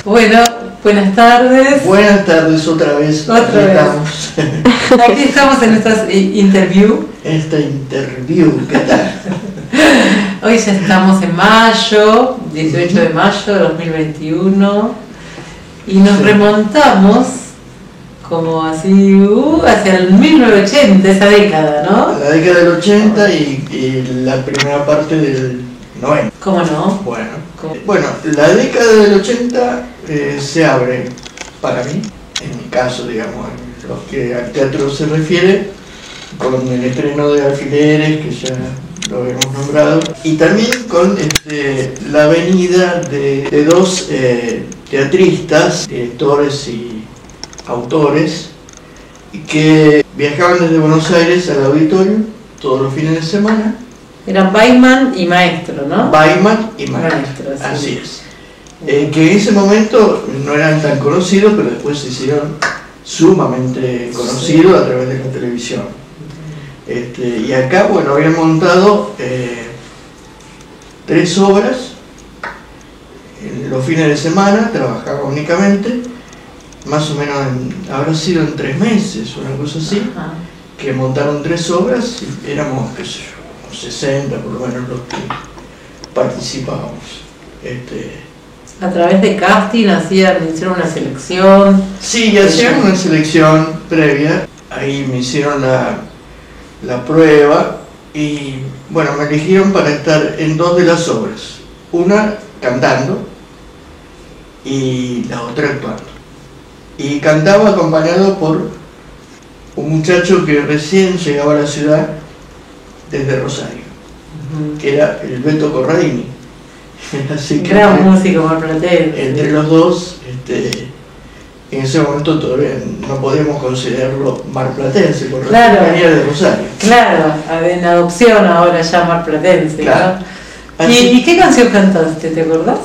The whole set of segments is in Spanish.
Bueno, buenas tardes. Buenas tardes otra vez. Estamos. Aquí estamos en esta interview. Esta interview, ¿qué tal? Hoy ya estamos en mayo, 18 de mayo de 2021, y nos remontamos como así hacia el 1980, esa década, ¿no? La década del 80 y la primera parte del 90. ¿Cómo no? Bueno, la década del 80 se abre, para mí, en mi caso, digamos, en lo que al teatro se refiere, con el estreno de Alfileres, que ya lo hemos nombrado, y también con la venida de dos teatristas, directores y autores, que viajaban desde Buenos Aires al auditorio todos los fines de semana. Eran Baiman y Maestro, ¿no? Baiman y Maestro, sí. así es. Que en ese momento no eran tan conocidos, pero después se hicieron sumamente conocidos a través de la televisión. Y acá, bueno, habían montado 3 obras en los fines de semana, trabajaba únicamente, más o menos habrá sido en 3 meses, una cosa así, que montaron 3 obras y éramos, qué sé yo, 60 por lo menos los que participábamos. A través de casting hicieron una selección. Sí, hacían una selección previa, ahí me hicieron la prueba y bueno, me eligieron para estar en 2 de las obras, una cantando y la otra actuando. Y cantaba acompañado por un muchacho que recién llegaba a la ciudad desde Rosario, que era el Beto Corradini. Así que gran músico marplatense. Entre los dos, en ese momento todavía no podíamos considerarlo marplatense, porque venía de Rosario. Claro, en adopción ahora ya marplatense, claro. ¿No? ¿Y qué canción cantaste, te acordás?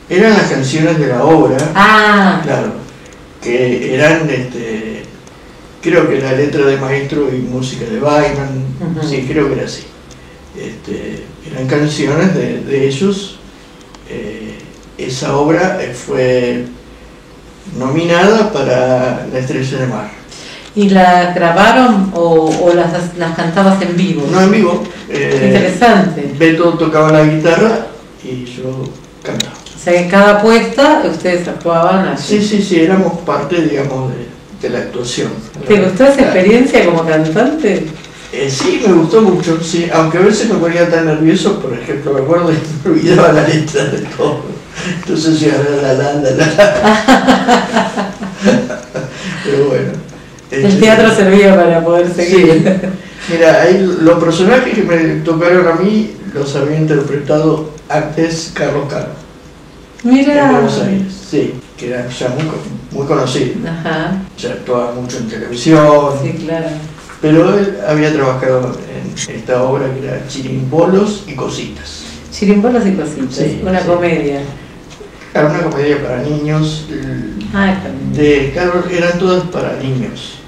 Eran las canciones de la obra, claro, que eran, creo que la letra de Maestro y música de Baiman, sí, creo que era así. Eran canciones de ellos. Esa obra fue nominada para la Estrella de Mar. ¿Y la grabaron o las cantabas en vivo? No, en vivo. Interesante. Beto tocaba la guitarra y yo cantaba. O sea, en cada puesta ustedes actuaban allí. Sí, éramos parte, digamos, de la actuación. ¿Te gustó esa experiencia como cantante? Sí, me gustó mucho, sí, aunque a veces me ponía tan nervioso, por ejemplo, me acuerdo que me olvidaba la letra de todo. Entonces yo pero bueno. El teatro servía para poder seguir. Sí. Mira, ahí los personajes que me tocaron a mí los había interpretado antes Carlos Caro. Mira. En Buenos Aires, sí, que era ya muy conocido. Ajá. Ya actuaba mucho en televisión. Sí, claro. Pero él había trabajado en esta obra que era Chirimbolos y Cositas. Chirimbolos y Cositas, sí, una comedia. Era una comedia para niños. Claro, eran todas para niños.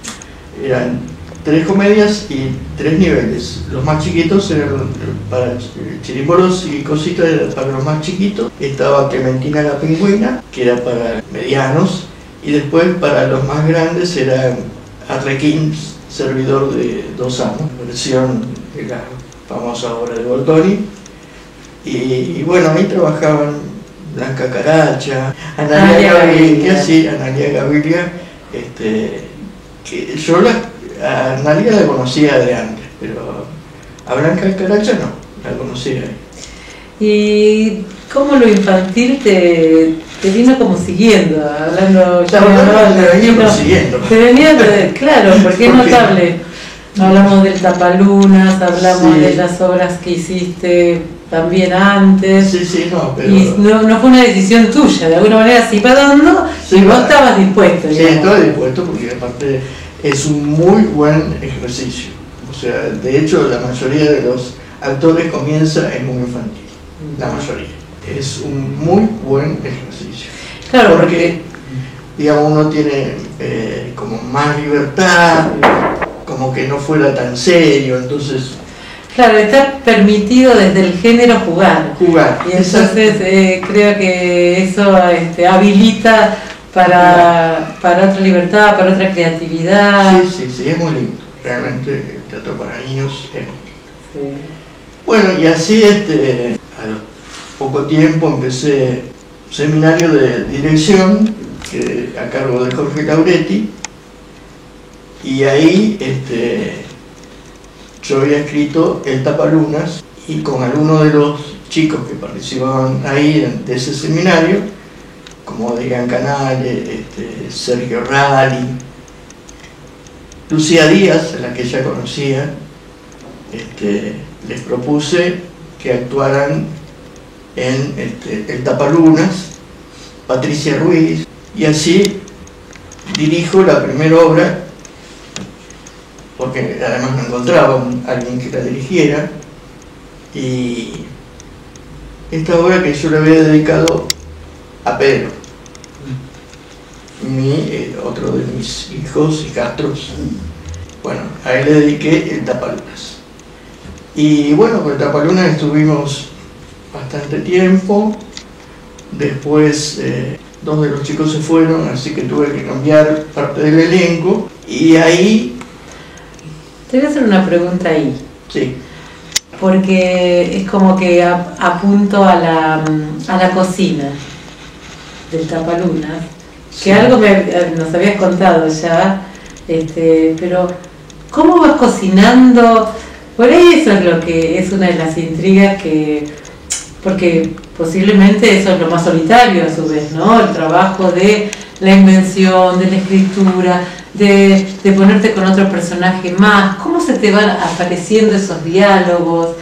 Eran 3 comedias y 3 niveles. Los más chiquitos eran para Chirimbolos y Cositas, era para los más chiquitos. Estaba Clementina la Pingüina, que era para medianos. Y después para los más grandes era Arlequín, servidor de 2 amos, versión de la famosa obra de Bortoni. Y bueno, ahí trabajaban Blanca Caracha, Analia Gaviria, que yo a Analia la conocía de antes, pero a Blanca Caracha no, la conocía. ¿Y cómo lo infantil te vino como siguiendo? Hablando ya te venía claro, porque es notable. Hablamos del Tapalunas, hablamos de las obras que hiciste también antes. Sí, no, pero... Y no fue una decisión tuya, de alguna manera sí pagando, y vos estabas dispuesto. Sí, estaba dispuesto porque aparte es un muy buen ejercicio. O sea, de hecho la mayoría de los actores comienza en muy infantil. La mayoría. Es un muy buen ejercicio. Claro, porque digamos, uno tiene como más libertad, como que no fuera tan serio, entonces Claro, está permitido desde el género jugar. Y entonces creo que eso habilita para otra libertad, para otra creatividad. Sí, es muy lindo. Realmente el teatro para niños es muy lindo. Bueno, y así a poco tiempo empecé un seminario de dirección a cargo de Jorge Lauretti, y ahí yo había escrito El Tapalunas, y con algunos de los chicos que participaban ahí de ese seminario, como Adrián Canales, Sergio Ralli, Lucía Díaz, a la que ya conocía, les propuse que actuaran en El Tapalunas, Patricia Ruiz, y así dirijo la primera obra, porque además no encontraba alguien que la dirigiera, y esta obra que yo le había dedicado a Pedro, otro de mis hijos, hijastros. Bueno, a él le dediqué El Tapalunas. Y bueno, con El Tapalunas estuvimos bastante tiempo. Después dos de los chicos se fueron, así que tuve que cambiar parte del elenco, y ahí... Te voy a hacer una pregunta ahí. Sí. Porque es como que apunto a la cocina del Tapalunas, que sí. Algo nos habías contado ya, pero ¿cómo vas cocinando? Por ahí eso es lo que es una de las intrigas porque posiblemente eso es lo más solitario a su vez, ¿no? El trabajo de la invención, de la escritura, de ponerte con otro personaje más. ¿Cómo se te van apareciendo esos diálogos?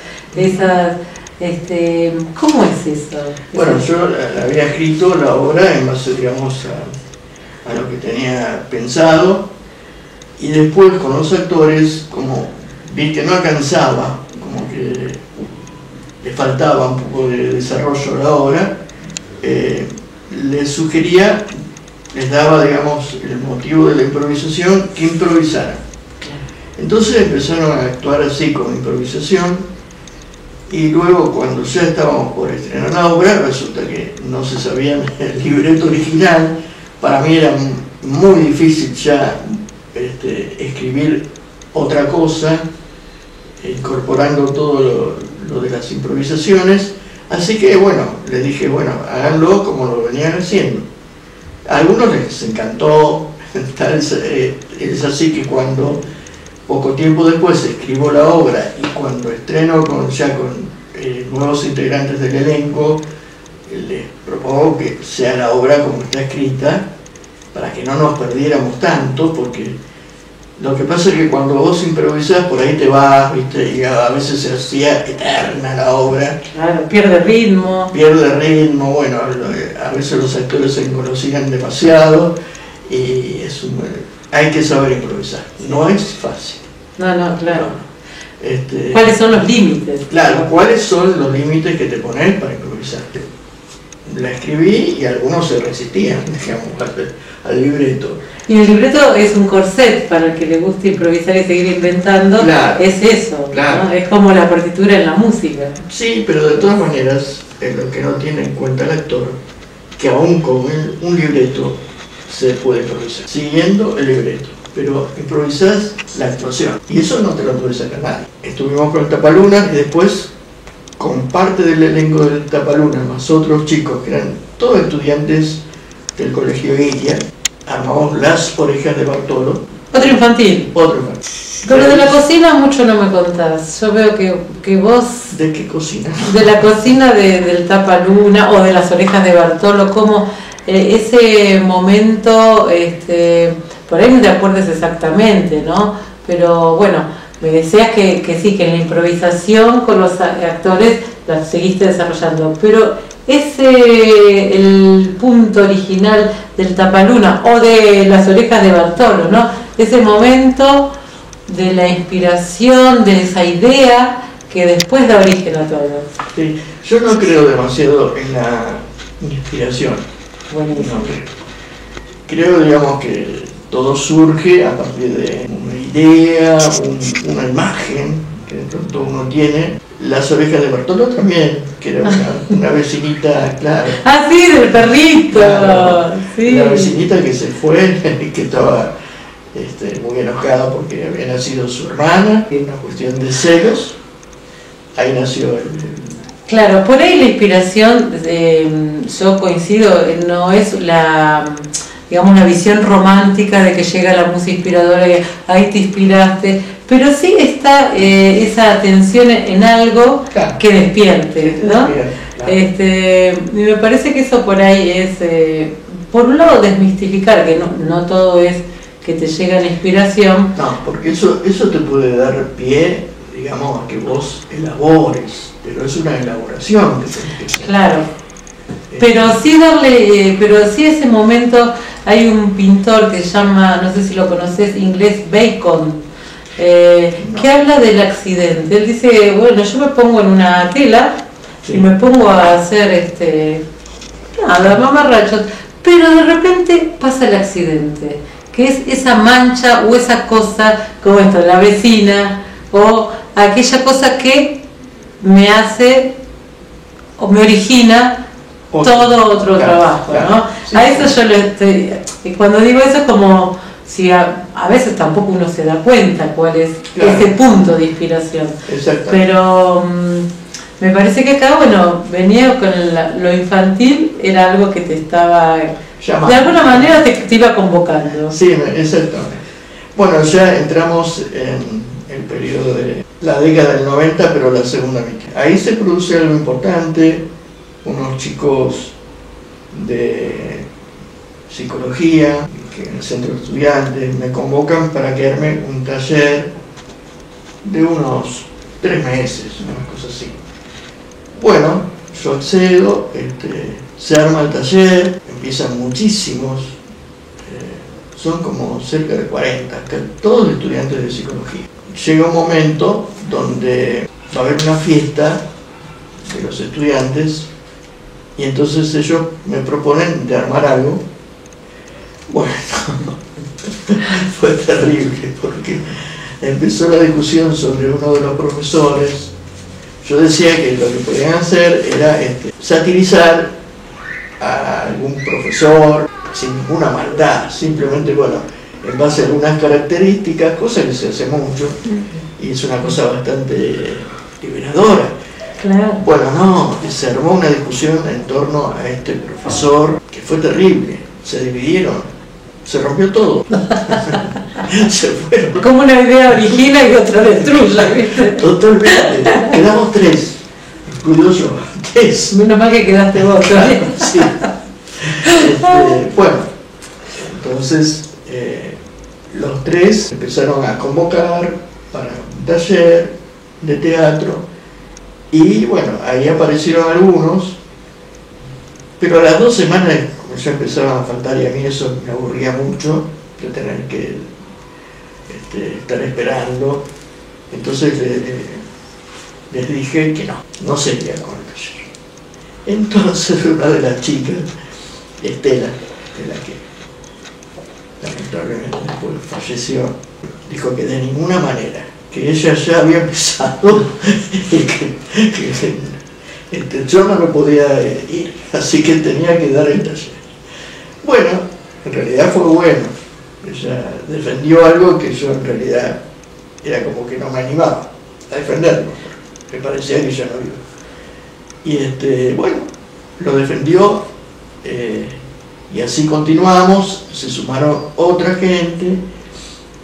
¿Cómo es eso? Bueno, yo había escrito la obra en base, digamos, a lo que tenía pensado, y después con los actores, como vi que no alcanzaba, como que le faltaba un poco de desarrollo a la obra, les sugería, les daba, digamos, el motivo de la improvisación, que improvisaran. Entonces empezaron a actuar así con improvisación, y luego cuando ya estábamos por estrenar la obra, resulta que no se sabía el libreto original. Para mí era muy difícil ya escribir otra cosa, incorporando todo lo de las improvisaciones. Así que bueno, les dije, bueno, háganlo como lo venían haciendo. A algunos les encantó, es así que cuando poco tiempo después escribo la obra, y cuando estreno con nuevos integrantes del elenco, les propongo que sea la obra como está escrita, para que no nos perdiéramos tanto, porque lo que pasa es que cuando vos improvisás, por ahí te vas, ¿viste? Y a veces se hacía eterna la obra. Claro, pierde ritmo. Bueno, a veces los actores se engolosinan demasiado, y hay que saber improvisar. No es fácil. No, claro. ¿Cuáles son los límites? Claro, ¿cuáles son los límites que te pones para improvisar? La escribí y algunos se resistían, digamos, al libreto. Y el libreto es un corset para el que le guste improvisar y seguir inventando. Claro, es eso, claro. ¿no? Es como la partitura en la música. Sí, pero de todas maneras, es lo que no tiene en cuenta el actor, que aún con un libreto se puede improvisar, siguiendo el libreto. Pero improvisás la actuación, y eso no te lo puede sacar nadie. Estuvimos con el Tapalunas, y después, con parte del elenco del Tapalunas, más otros chicos que eran todos estudiantes del Colegio Ilia, armamos Las Orejas de Bartolo. Otro infantil. Pero de la cocina mucho no me contás. Yo veo que vos... ¿De qué cocina? De la cocina del Tapaluna o de Las Orejas de Bartolo, como ese momento... por ahí no te acuerdes exactamente, ¿no? Pero bueno, me decías que sí, que en la improvisación con los actores la seguiste desarrollando, pero el punto original del Tapaluna o de Las Orejas de Bartolo, ¿no? Ese momento de la inspiración, de esa idea que después da origen a todo. Sí, yo no creo demasiado en la inspiración. Buenísimo. No creo, digamos, que todo surge a partir de una idea, una imagen, que de pronto uno tiene. Las orejas de Bartolo también, que era una vecinita, claro. Ah, sí, del perrito. Claro, sí. La vecinita que se fue, que estaba muy enojada porque había nacido su hermana, y una cuestión de celos. Ahí nació Claro, por ahí la inspiración, yo coincido, no es digamos, una visión romántica de que llega la música inspiradora y ahí te inspiraste, pero sí está esa atención en algo que despierte, ¿no? Claro. Y me parece que eso por ahí es, por un lado, desmistificar, que no todo es que te llega la inspiración. No, porque eso te puede dar pie, digamos, a que vos elabores, pero es una elaboración que tenés que hacer. Claro. Pero sí ese momento hay un pintor que se llama, no sé si lo conoces, inglés, Bacon, que habla del accidente. Él dice, bueno, yo me pongo en una tela y me pongo a hacer mamarrachos, pero de repente pasa el accidente, que es esa mancha o esa cosa, como esto, la vecina, o aquella cosa que me hace o me origina todo otro trabajo, ¿no? Sí, a eso yo y cuando digo eso es como si a veces tampoco uno se da cuenta cuál es ese punto de inspiración. Pero me parece que acá, bueno, venía con lo infantil, era algo que te estaba llamando. De alguna manera te iba convocando. Sí, exactamente. Bueno, ya entramos en el periodo de la década del 90, pero la segunda mitad. Ahí se produce algo importante. Unos chicos de psicología, que en el centro de estudiantes, me convocan para que arme un taller de unos 3 meses, una cosa así. Bueno, yo accedo, se arma el taller, empiezan muchísimos, son como cerca de 40, todos estudiantes de psicología. Llega un momento donde va a haber una fiesta de los estudiantes y entonces ellos me proponen de armar algo. Bueno, fue terrible porque empezó la discusión sobre uno de los profesores. Yo decía que lo que podían hacer era satirizar a algún profesor sin ninguna maldad, simplemente, bueno, en base a algunas características, cosa que se hace mucho y es una cosa bastante liberadora. Claro. Bueno, no, se armó una discusión en torno a este profesor que fue terrible, se dividieron, se rompió todo. Se fueron. Como una idea origina y otra destruye, ¿viste? Totalmente, quedamos 3, incluido yo, 3. Menos mal que quedaste vos, ¿sabes? Sí. Bueno, entonces los 3 empezaron a convocar para un taller de teatro y bueno, ahí aparecieron algunos, pero a las 2 semanas, como ya empezaban a faltar y a mí eso me aburría mucho de tener que estar esperando, entonces les dije que no seguía con el taller. Entonces una de las chicas, Estela, de la que lamentablemente después falleció, dijo que de ninguna manera, que ella ya había empezado y que yo no lo podía ir, así que tenía que dar el taller. Bueno, en realidad fue bueno, ella defendió algo que yo en realidad era como que no me animaba a defenderlo, me parecía que ya no iba. Y bueno, lo defendió. Y así continuamos, se sumaron otra gente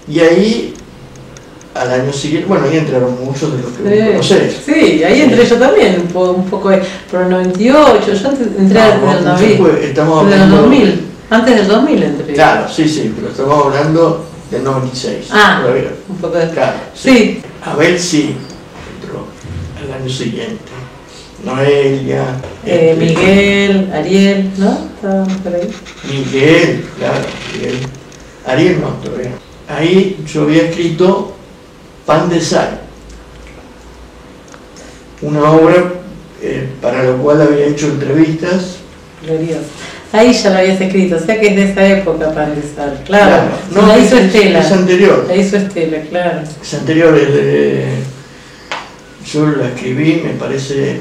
y ahí al año siguiente, bueno, ahí entraron muchos de los que conocés. Sí, ahí entré yo también, un poco por el 98, yo entré antes del 2000. Estamos hablando, 2000, antes del 2000 entré. Claro, sí, pero estamos hablando del 96. Todavía. Un poco de... Claro, sí. Abel sí entró al año siguiente. Noelia, Miguel, Ariel, ¿no? Estaban por ahí. Miguel, claro, Miguel. Ariel no, todavía. Ahí yo había escrito Pan de Sal, una obra para la cual había hecho entrevistas. Glorioso. Ahí ya lo habías escrito, o sea que es de esa época Pan de Sal, claro. No, la hizo Estela. Es anterior. La hizo Estela, claro. Es anterior, es de yo la escribí, me parece,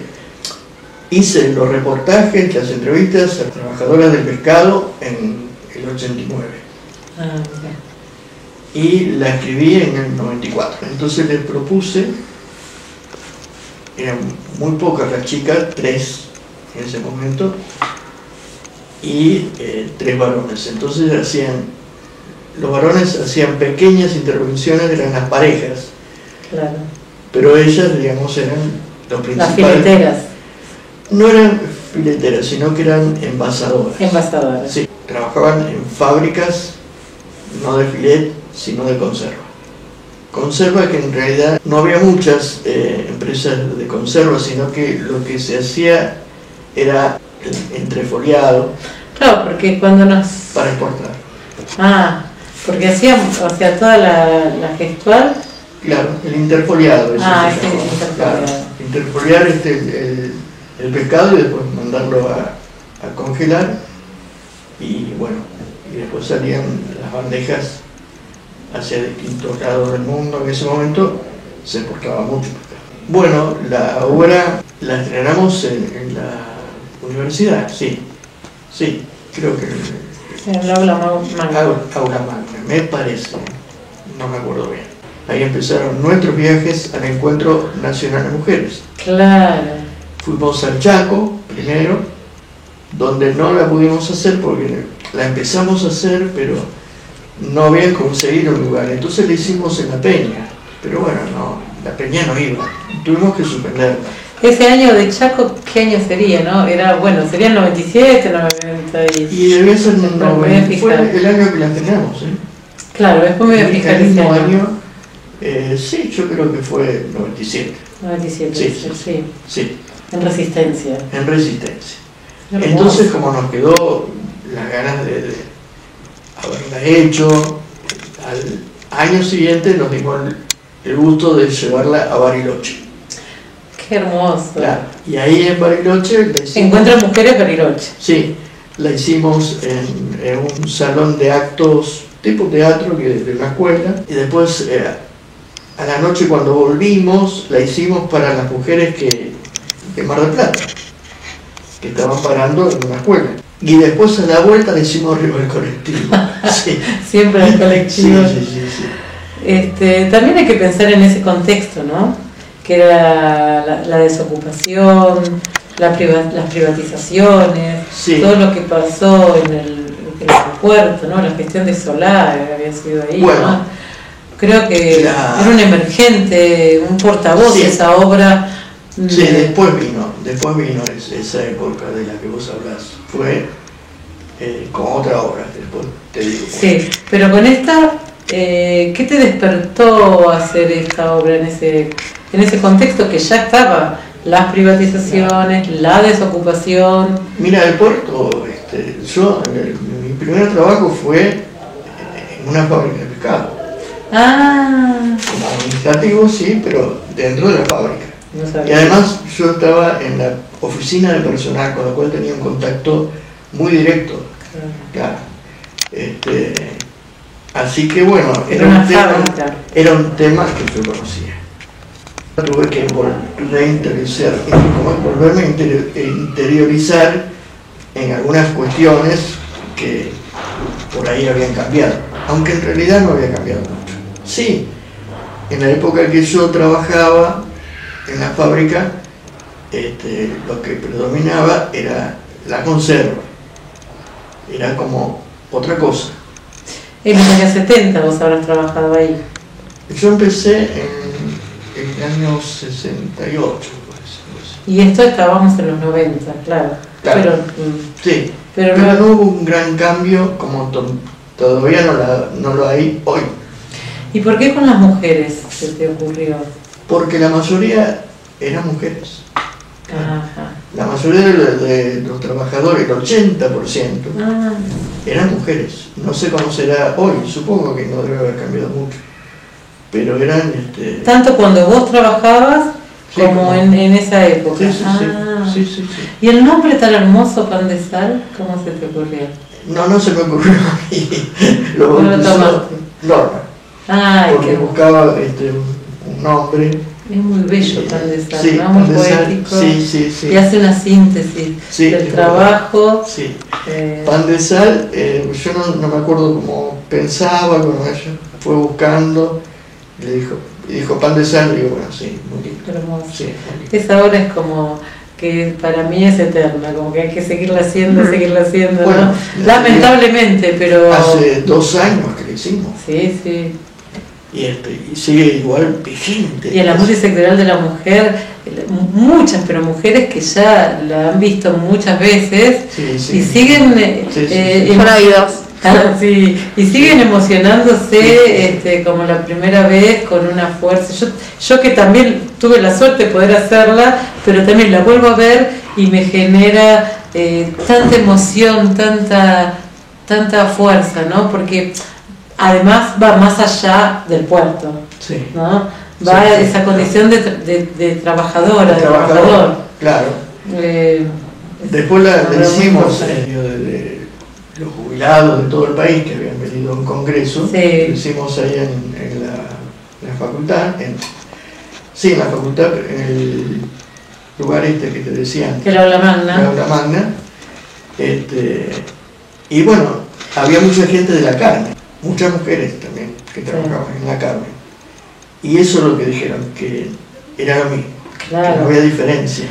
hice los reportajes, las entrevistas a trabajadoras del pescado en el 89. Y la escribí en el 94. Entonces les propuse, eran muy pocas las chicas, 3 en ese momento, y 3 varones. Entonces los varones hacían pequeñas intervenciones, eran las parejas. Claro. Pero ellas, digamos, eran los principales. Las fileteras. No eran fileteras, sino que eran envasadoras. Envasadoras. Sí, trabajaban en fábricas, no de filet, sino de conserva. Conserva que en realidad no había muchas empresas de conserva, sino que lo que se hacía era el entrefoliado. Claro, porque cuando nos... Para exportar. Porque hacíamos, o sea, toda la gestual... Claro, el interfoliado. Sí, interfoliado. Claro, interfoliar el pescado y después mandarlo a congelar, y bueno, y después salían las bandejas hacia distintos lados del mundo. En ese momento se exportaba mucho pescado. Bueno, la obra la estrenamos en la universidad, sí, creo que en el aula magna. Aula magna, me parece, no me acuerdo bien. Ahí empezaron nuestros viajes al Encuentro Nacional de Mujeres. Claro. Fuimos al Chaco primero, donde no la pudimos hacer porque la empezamos a hacer, pero no habían conseguido un lugar. Entonces la hicimos en La Peña, pero bueno, no, La Peña no iba, tuvimos que suspenderla. Ese año de Chaco, ¿qué año sería, no? Era, bueno, sería el 97, 90 y debía ser el 90, fue el año que la teníamos, ¿eh? Claro, después me voy a fijar ese año. Sí, yo creo que fue 97. 97, sí. En Resistencia. En Resistencia. Entonces, como nos quedó las ganas de haberla hecho, al año siguiente nos dimos el gusto de llevarla a Bariloche. Qué hermoso. Claro. Y ahí en Bariloche la hicimos, Encuentran Mujeres Bariloche. Sí, la hicimos en un salón de actos tipo teatro de una escuela, y después a la noche cuando volvimos la hicimos para las mujeres de Mar del Plata, que estaban parando en una escuela, y después a la vuelta la hicimos arriba del colectivo. Sí. Siempre el colectivo. Sí. También hay que pensar en ese contexto, ¿no? Que era la desocupación, las privatizaciones, todo lo que pasó en el aeropuerto, ¿no? La gestión de Solá había sido ahí, bueno, ¿no? Creo que era un emergente, un portavoz de esa obra. Sí, después vino esa época de la que vos hablás. Fue con otra obra, después te digo. Sí, pero con esta, ¿qué te despertó hacer esta obra en ese contexto que ya estaba? Las privatizaciones, la desocupación. Mira, el puerto, mi primer trabajo fue en una fábrica de pescado. Como administrativo, sí, pero dentro de la fábrica. No, y además yo estaba en la oficina de personal, con lo cual tenía un contacto muy directo. Claro. Así que bueno, era un tema que yo conocía. Tuve que volverme a interiorizar en algunas cuestiones que por ahí habían cambiado, aunque en realidad no había cambiado mucho. Sí, en la época que yo trabajaba en la fábrica, lo que predominaba era la conserva, era como otra cosa. En los años 70 vos habrás trabajado ahí. Yo empecé en el año 68, pues. Y esto estábamos en los 90, claro. Sí, pero no hubo un gran cambio como todavía no lo hay hoy. ¿Y por qué con las mujeres se te ocurrió? Porque la mayoría eran mujeres. Ajá. La mayoría de los trabajadores, el 80%, eran mujeres. No sé cómo será hoy, supongo que no debe haber cambiado mucho. Pero eran... Tanto cuando vos trabajabas como en esa época. Sí. ¿Y el nombre tan hermoso, Pan de Sal, cómo se te ocurrió? No se me ocurrió a mí. Lo tomaste? Norma. Porque buscaba un nombre Es muy bello Pan de Sal, sí, ¿no? Muy poético. Sí. Y hace una síntesis del trabajo. Sí. Pan de Sal, yo no me acuerdo cómo pensaba cuando ella fue buscando, le dijo Pan de Sal, y digo, bueno, sí, muy lindo. Hermoso. Sí, muy lindo. Esa obra es como que para mí es eterna, como que hay que seguirla haciendo, bueno, ¿no? Lamentablemente, pero... Hace 2 años que lo hicimos. Sí. Y sigue igual vigente. Y el amor sectorial de la mujer, muchas, pero mujeres que ya la han visto muchas veces y siguen y siguen emocionándose como la primera vez con una fuerza. Yo que también tuve la suerte de poder hacerla, pero también la vuelvo a ver y me genera tanta emoción, tanta fuerza, ¿no? Porque además va más allá del puerto, ¿no? Va a esa condición de trabajadora, de trabajador. Claro. Después la hicimos de los jubilados de todo el país que habían venido a un congreso. Lo hicimos ahí en la facultad, en la facultad, en el lugar que te decían. Que la aula magna. La aula magna. Y bueno, había mucha gente de la carne. Muchas mujeres también que trabajaban en la carne. Y eso es lo que dijeron, que era lo mismo, que no había diferencia.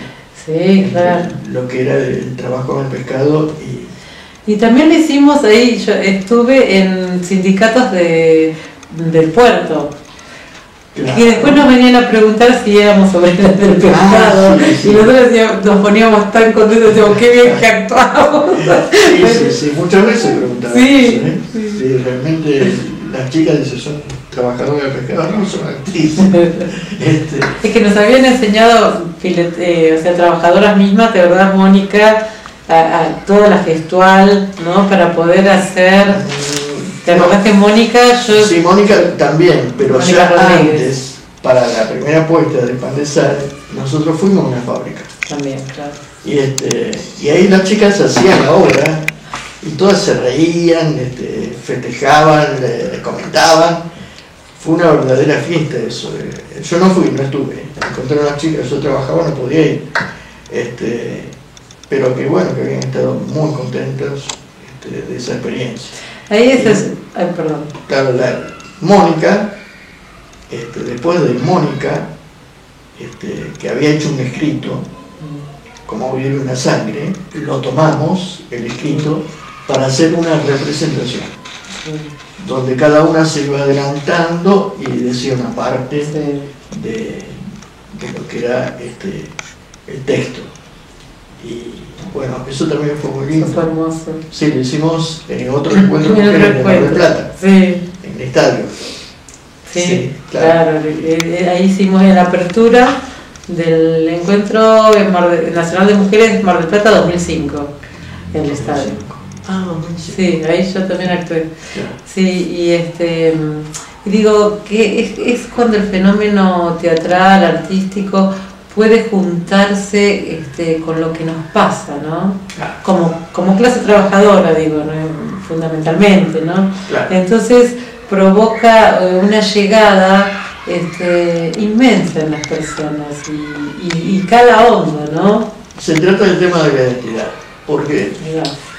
Sí, claro. Lo que era el trabajo con el pescado y también le hicimos ahí, yo estuve en sindicatos del puerto. Claro. Y después nos venían a preguntar si éramos obreras del pescado. Y nosotros nos poníamos tan contentos, decíamos, qué bien que actuamos. Sí, muchas veces preguntaban eso, Sí, realmente las chicas dicen, son trabajadoras del pescado, no son actrices. Es que nos habían enseñado, trabajadoras mismas, de verdad, Mónica, a toda la gestual, ¿no? Para poder hacer... ¿Te acordás que Mónica? Sí, Mónica también, pero Mónica ya Rodríguez. Antes, para la primera puesta de Pan de Sal, nosotros fuimos a una fábrica. También, claro. Y ahí las chicas hacían la obra y todas se reían, festejaban, comentaban. Fue una verdadera fiesta eso. Yo no estuve. Encontré a unas chicas, yo trabajaba, no podía ir. Pero que bueno, que habían estado muy contentos de esa experiencia. Ahí perdón. Claro, Mónica, después de Mónica, que había hecho un escrito, como vivir una sangre, lo tomamos, el escrito, para hacer una representación, donde cada una se iba adelantando y decía una parte de lo que era el texto. Y bueno, eso también fue muy lindo. Eso fue hermoso. Sí, lo hicimos en otro encuentro en Mar del Plata, en el estadio. Sí, claro. Ahí hicimos la apertura del encuentro nacional de mujeres Mar del Plata 2005, en el estadio. 2005. Sí, ahí yo también actué. Claro. Sí, y digo que es cuando el fenómeno teatral, artístico, puede juntarse con lo que nos pasa, ¿no? Claro. Como clase trabajadora, digo, ¿no? Fundamentalmente, ¿no? Claro. Entonces provoca una llegada inmensa en las personas y cada onda, ¿no? Se trata del tema de la identidad, porque,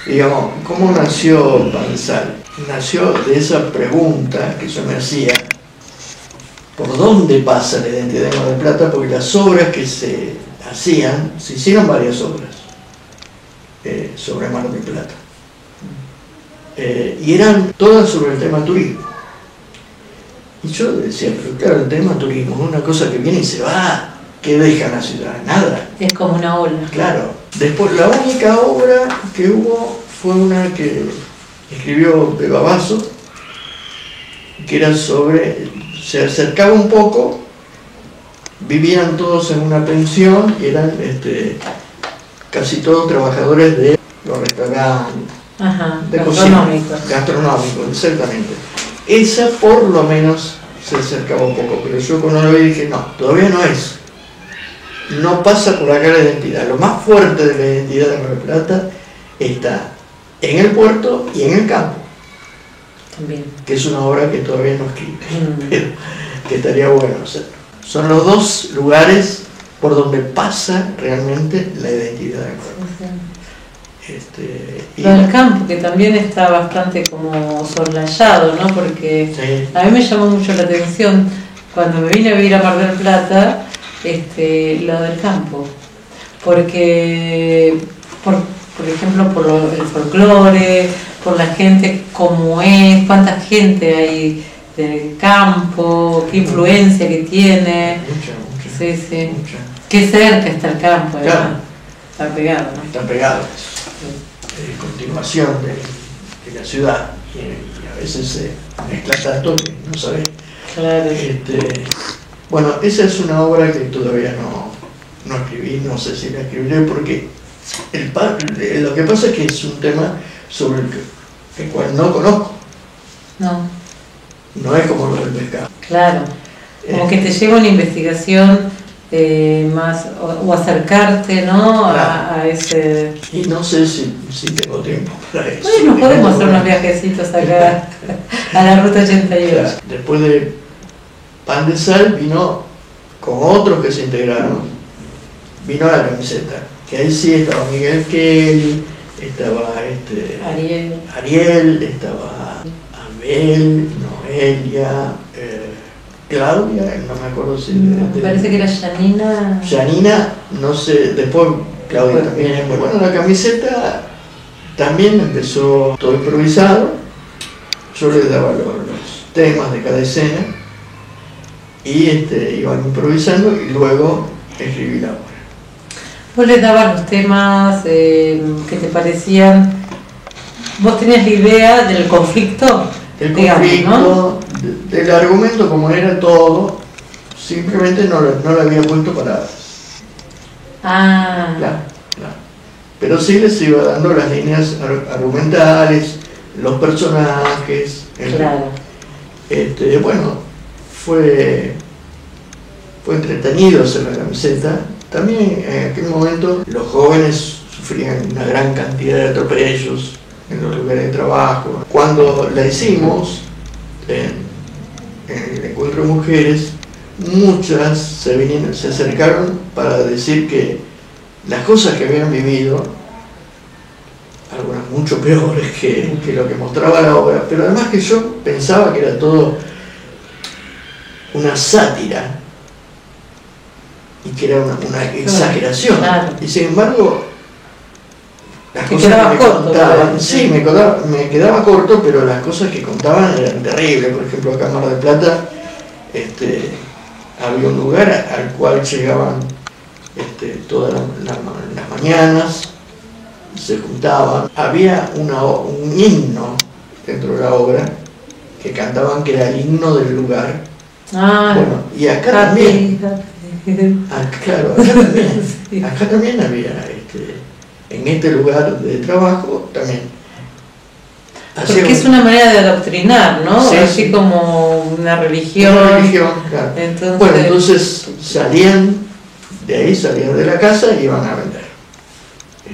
digamos, ¿cómo nació Pan de Sal? Nació de esa pregunta que yo me hacía, ¿por dónde pasa la identidad de Mar del Plata? Porque las obras que se hicieron varias obras sobre Mar del Plata. Y eran todas sobre el tema turismo. Y yo decía, pero claro, el tema turismo es una cosa que viene y se va. ¿Qué deja la ciudad? Nada. Es como una ola. Claro. Después, la única obra que hubo fue una que escribió Beba Basso, que era se acercaba un poco, vivían todos en una pensión, y eran casi todos trabajadores de los restaurantes, de gastronómicos, exactamente. Esa por lo menos se acercaba un poco, pero yo cuando lo vi dije, no, todavía no es. No pasa por acá la identidad. Lo más fuerte de la identidad de Mar del Plata está en el puerto y en el campo. También. Que es una obra que todavía no escribe, pero que estaría bueno hacerlo. Son los dos lugares por donde pasa realmente la identidad del pueblo. Lo del campo, que también está bastante como soslayado, ¿no? Porque sí, a mí me llamó mucho la atención cuando me vine a vivir a Mar del Plata, lo del campo. Porque, por ejemplo, por el folclore, por la gente como es, cuánta gente hay del campo, qué influencia que tiene. Mucha. Sí, sí. Mucha. Qué cerca está el campo, además. Claro. Está pegado, ¿no? Está pegado. Continuación de la ciudad. Y a veces se mezcla tanto que no sabes. Claro. Bueno, esa es una obra que todavía no escribí, no sé si la escribiré porque lo que pasa es que es un tema sobre el cual no conozco. No es como lo del pescado. Claro, como que te lleva una investigación más, o acercarte, ¿no? Claro. A ese... Y no sé si tengo tiempo para eso. Bueno, podemos hacer unos viajecitos acá a la Ruta 88. Claro. Después de Pan de Sal vino con otros que se integraron, vino La Camiseta, que ahí sí estaba Miguel Kelly, estaba Ariel, estaba Abel, Noelia, Claudia, no me acuerdo si... Me parece que era Janina. Janina, no sé, después Claudia también. Bueno, La Camiseta también empezó todo improvisado, yo les daba los temas de cada escena y iban improvisando y luego escribí la obra. Vos les dabas los temas que te parecían, vos tenías la idea del conflicto, conflicto, ¿no? Del argumento como era todo, simplemente no lo había puesto para... Claro. Pero sí les iba dando las líneas argumentales, los personajes. Claro. Bueno, fue entretenido hacer La Camiseta. También en aquel momento los jóvenes sufrían una gran cantidad de atropellos en los lugares de trabajo. Cuando la hicimos en el encuentro de mujeres, muchas se acercaron para decir que las cosas que habían vivido, algunas mucho peores que lo que mostraba la obra, pero además que yo pensaba que era todo una sátira y que era una exageración. Claro. Y sin embargo, las cosas que me contaban, sí, me quedaba corto, pero las cosas que contaban eran terribles. Por ejemplo, acá en Mar del Plata había un lugar al cual llegaban todas las mañanas, se juntaban. Había un himno dentro de la obra que cantaban que era el himno del lugar. Bueno, y acá también. Claro, acá también había en este lugar de trabajo también. Porque es una manera de adoctrinar, ¿no? Sí, así como una religión. Una religión, claro. Entonces, bueno, entonces salían de la casa y iban a vender.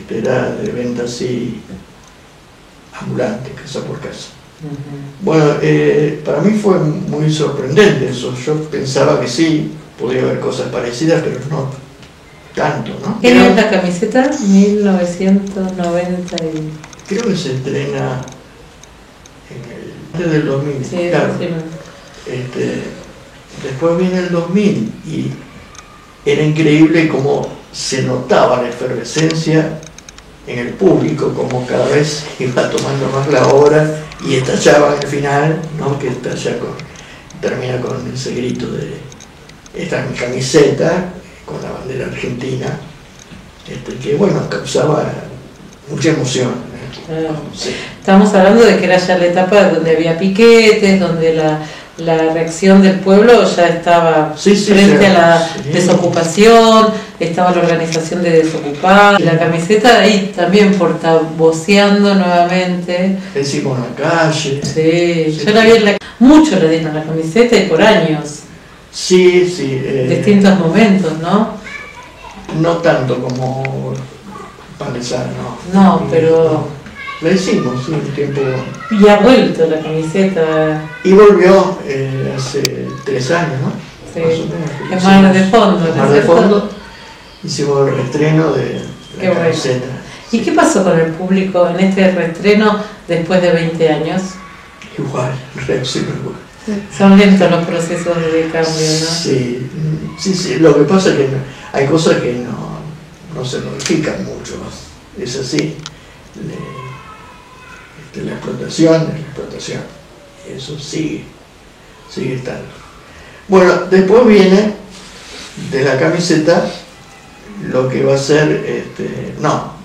Era de venta así ambulante, casa por casa. Bueno, para mí fue muy sorprendente eso. Yo pensaba que sí, podía haber cosas parecidas, pero no tanto, ¿no? ¿Qué año es La Camiseta? 1990 y... Creo que se estrena antes del 2000, sí, claro. Sí. Después viene el 2000 y era increíble cómo se notaba la efervescencia en el público, como cada vez iba tomando más la obra y estallaba al final, ¿no? Que termina con ese grito de esta es mi camiseta, con la bandera argentina, que bueno, causaba mucha emoción. Sí. Estamos hablando de que era ya la etapa donde había piquetes, donde la reacción del pueblo ya estaba frente a la desocupación, estaba la organización de desocupados, y La Camiseta ahí también portavoceando nuevamente. Encima en la calle. Sí, yo la vi mucho la dieron La Camiseta y por años. Sí. Distintos momentos, ¿no? No tanto como Pan de Sal, ¿no? No, pero... La hicimos, sí, un tiempo. Y ha vuelto La Camiseta. Y volvió hace 3 años, ¿no? Sí. En Mar de Fondo. Mar de Fondo hicimos el reestreno de la camiseta. ¿Y qué pasó con el público en este reestreno después de 20 años? Igual, reaccionó igual. Son lentos los procesos de cambio, ¿no? Sí. Lo que pasa es que hay cosas que no se modifican mucho. Es así. La explotación. Eso sigue estando. Bueno, después viene de la camiseta lo que va a ser,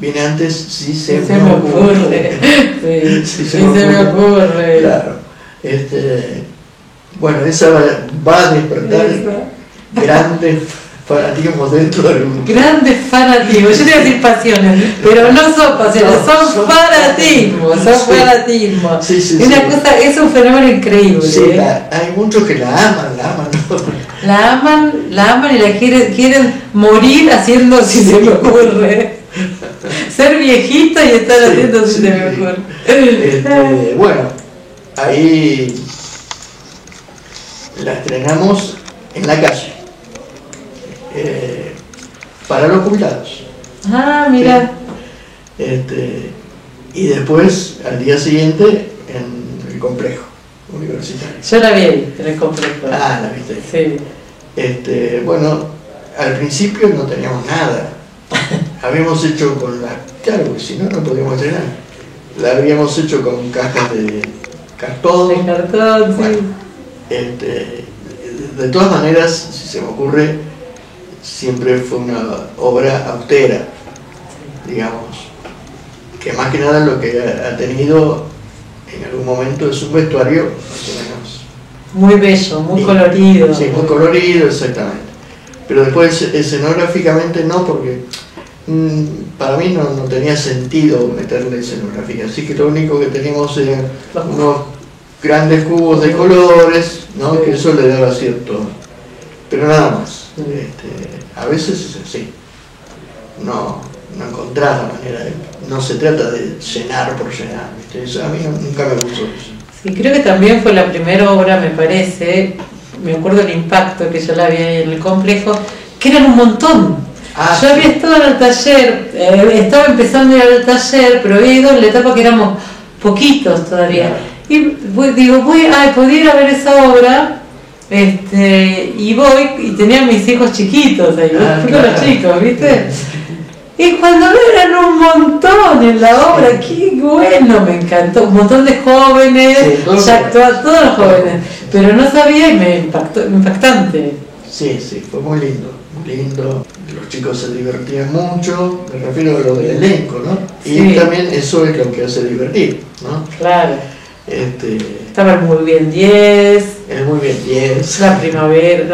viene antes si se me ocurre. Si se me ocurre. Claro. Bueno, esa va a despertar grandes fanatismos dentro del grupo. Grandes fanatismos, yo te iba a decir pasiones, pero no son pasiones, son fanatismos, fanatismos. Sí, una cosa, es un fenómeno increíble. Sí, hay muchos que la aman, ¿no? La aman y la quieren morir haciendo si se me ocurre. Ser viejita y estar haciendo si se me ocurre. Bueno, ahí la estrenamos en la calle. Para los jubilados. Ah, mira. Sí. Y después, al día siguiente, en el complejo universitario. Yo la vi ahí, en el complejo. Ah, la viste ahí. Sí. Bueno, al principio no teníamos nada. Habíamos hecho con la... Claro, porque si no, no podíamos estrenar. La habíamos hecho con cajas de cartón. De cartón, bueno, sí. De todas maneras, si se me ocurre, siempre fue una obra austera, digamos, que más que nada lo que ha tenido en algún momento es un vestuario más o menos muy bello, muy colorido. Sí, muy colorido, exactamente. Pero después escenográficamente no, porque para mí no tenía sentido meterle escenografía, así que lo único que teníamos eran unos grandes cubos de colores, ¿no? Que eso le daba cierto, pero nada más. A veces es así, no encontrás la manera no se trata de llenar por llenar, ¿viste? Eso a mí nunca me gustó eso. Sí, creo que también fue la primera obra, me parece, me acuerdo el impacto que yo la vi ahí en el complejo, que eran un montón. Yo había estado en el taller, estaba empezando a ir al taller, pero había ido en la etapa que éramos poquitos todavía. Y digo, podía ir a ver esa obra. Y voy y tenía a mis hijos chiquitos ahí, los chicos, ¿viste? Y cuando eran un montón en la obra, qué bueno, me encantó, un montón de jóvenes, ya actuaban todos los jóvenes, pero no sabía y me impactó, impactante. Sí, fue muy lindo, los chicos se divertían mucho, me refiero a lo del elenco, ¿no? Y también eso es lo que hace divertir, ¿no? Claro. Estaba muy bien 10. El muy bien 10. La primavera.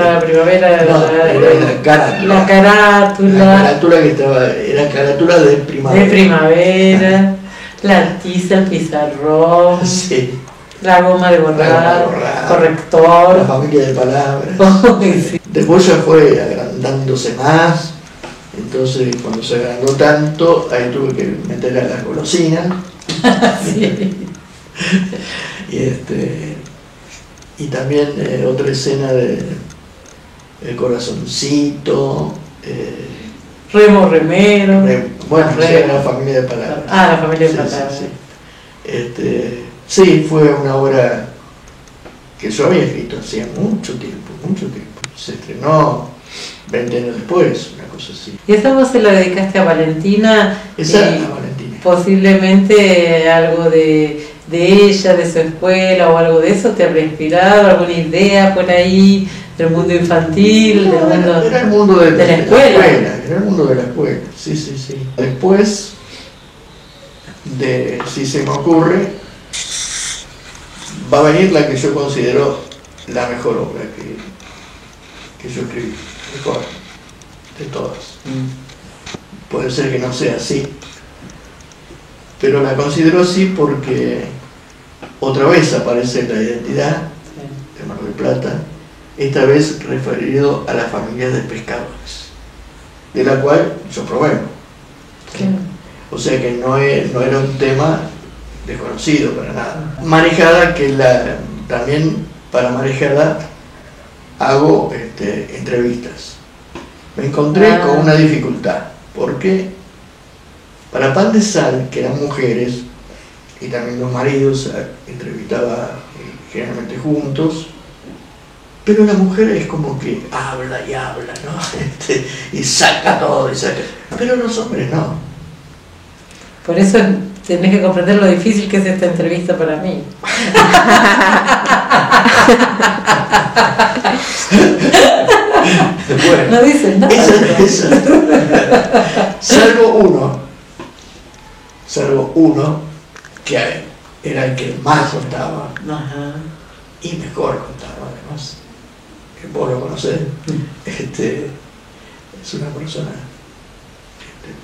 La carátula que estaba, era carátula de primavera. De primavera. La tiza, el pizarrón. Sí. La goma de borrar. Corrector. La familia de palabras. Sí. Después ya fue agrandándose más. Entonces, cuando se agrandó tanto, ahí tuve que meter a las golosinas. Sí. Y también otra escena de El corazoncito, Remo Remero, la familia de palabras. La familia de palabras. Sí, fue una obra que yo había escrito hacía mucho tiempo. Se estrenó 20 años después, una cosa así. ¿Y esa voz se la dedicaste a Valentina? Esa a Valentina. Posiblemente algo de ella, de su escuela o algo de eso te habrá inspirado, alguna idea por ahí del mundo infantil, del mundo, era el mundo de la escuela. Era el mundo de la escuela, sí. Después de Si se me ocurre, va a venir la que yo considero la mejor obra que yo escribí, mejor de todas. Puede ser que no sea así, pero la considero así porque otra vez aparece la identidad de Mar del Plata, esta vez referido a las familias de pescadores, de la cual yo provengo. O sea que no era un tema desconocido para nada. Marejada, que también para Marejada hago entrevistas. Me encontré con una dificultad, porque para Pan de Sal, que eran mujeres, y también los maridos entrevistaba generalmente juntos, pero la mujer es como que habla y habla, ¿no? Y saca todo, y saca. Pero los hombres no. Por eso tenés que comprender lo difícil que es esta entrevista para mí. Bueno, no dicen nada. Salvo uno, que era el que más contaba. Ajá. Y mejor contaba, además. Que vos lo conocés. Es una persona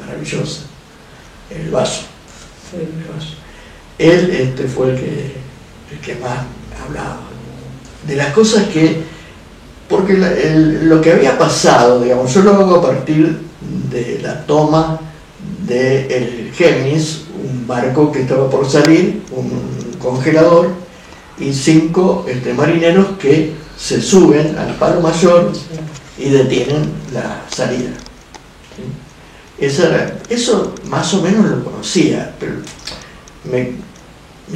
maravillosa. El Vaso. Sí. El Vaso. Él fue el que más hablaba de las cosas que, porque lo que había pasado, digamos, yo lo hago a partir de la toma del Géminis, un barco que estaba por salir, un congelador, y 5 marineros que se suben al palo mayor y detienen la salida. Eso más o menos lo conocía, pero me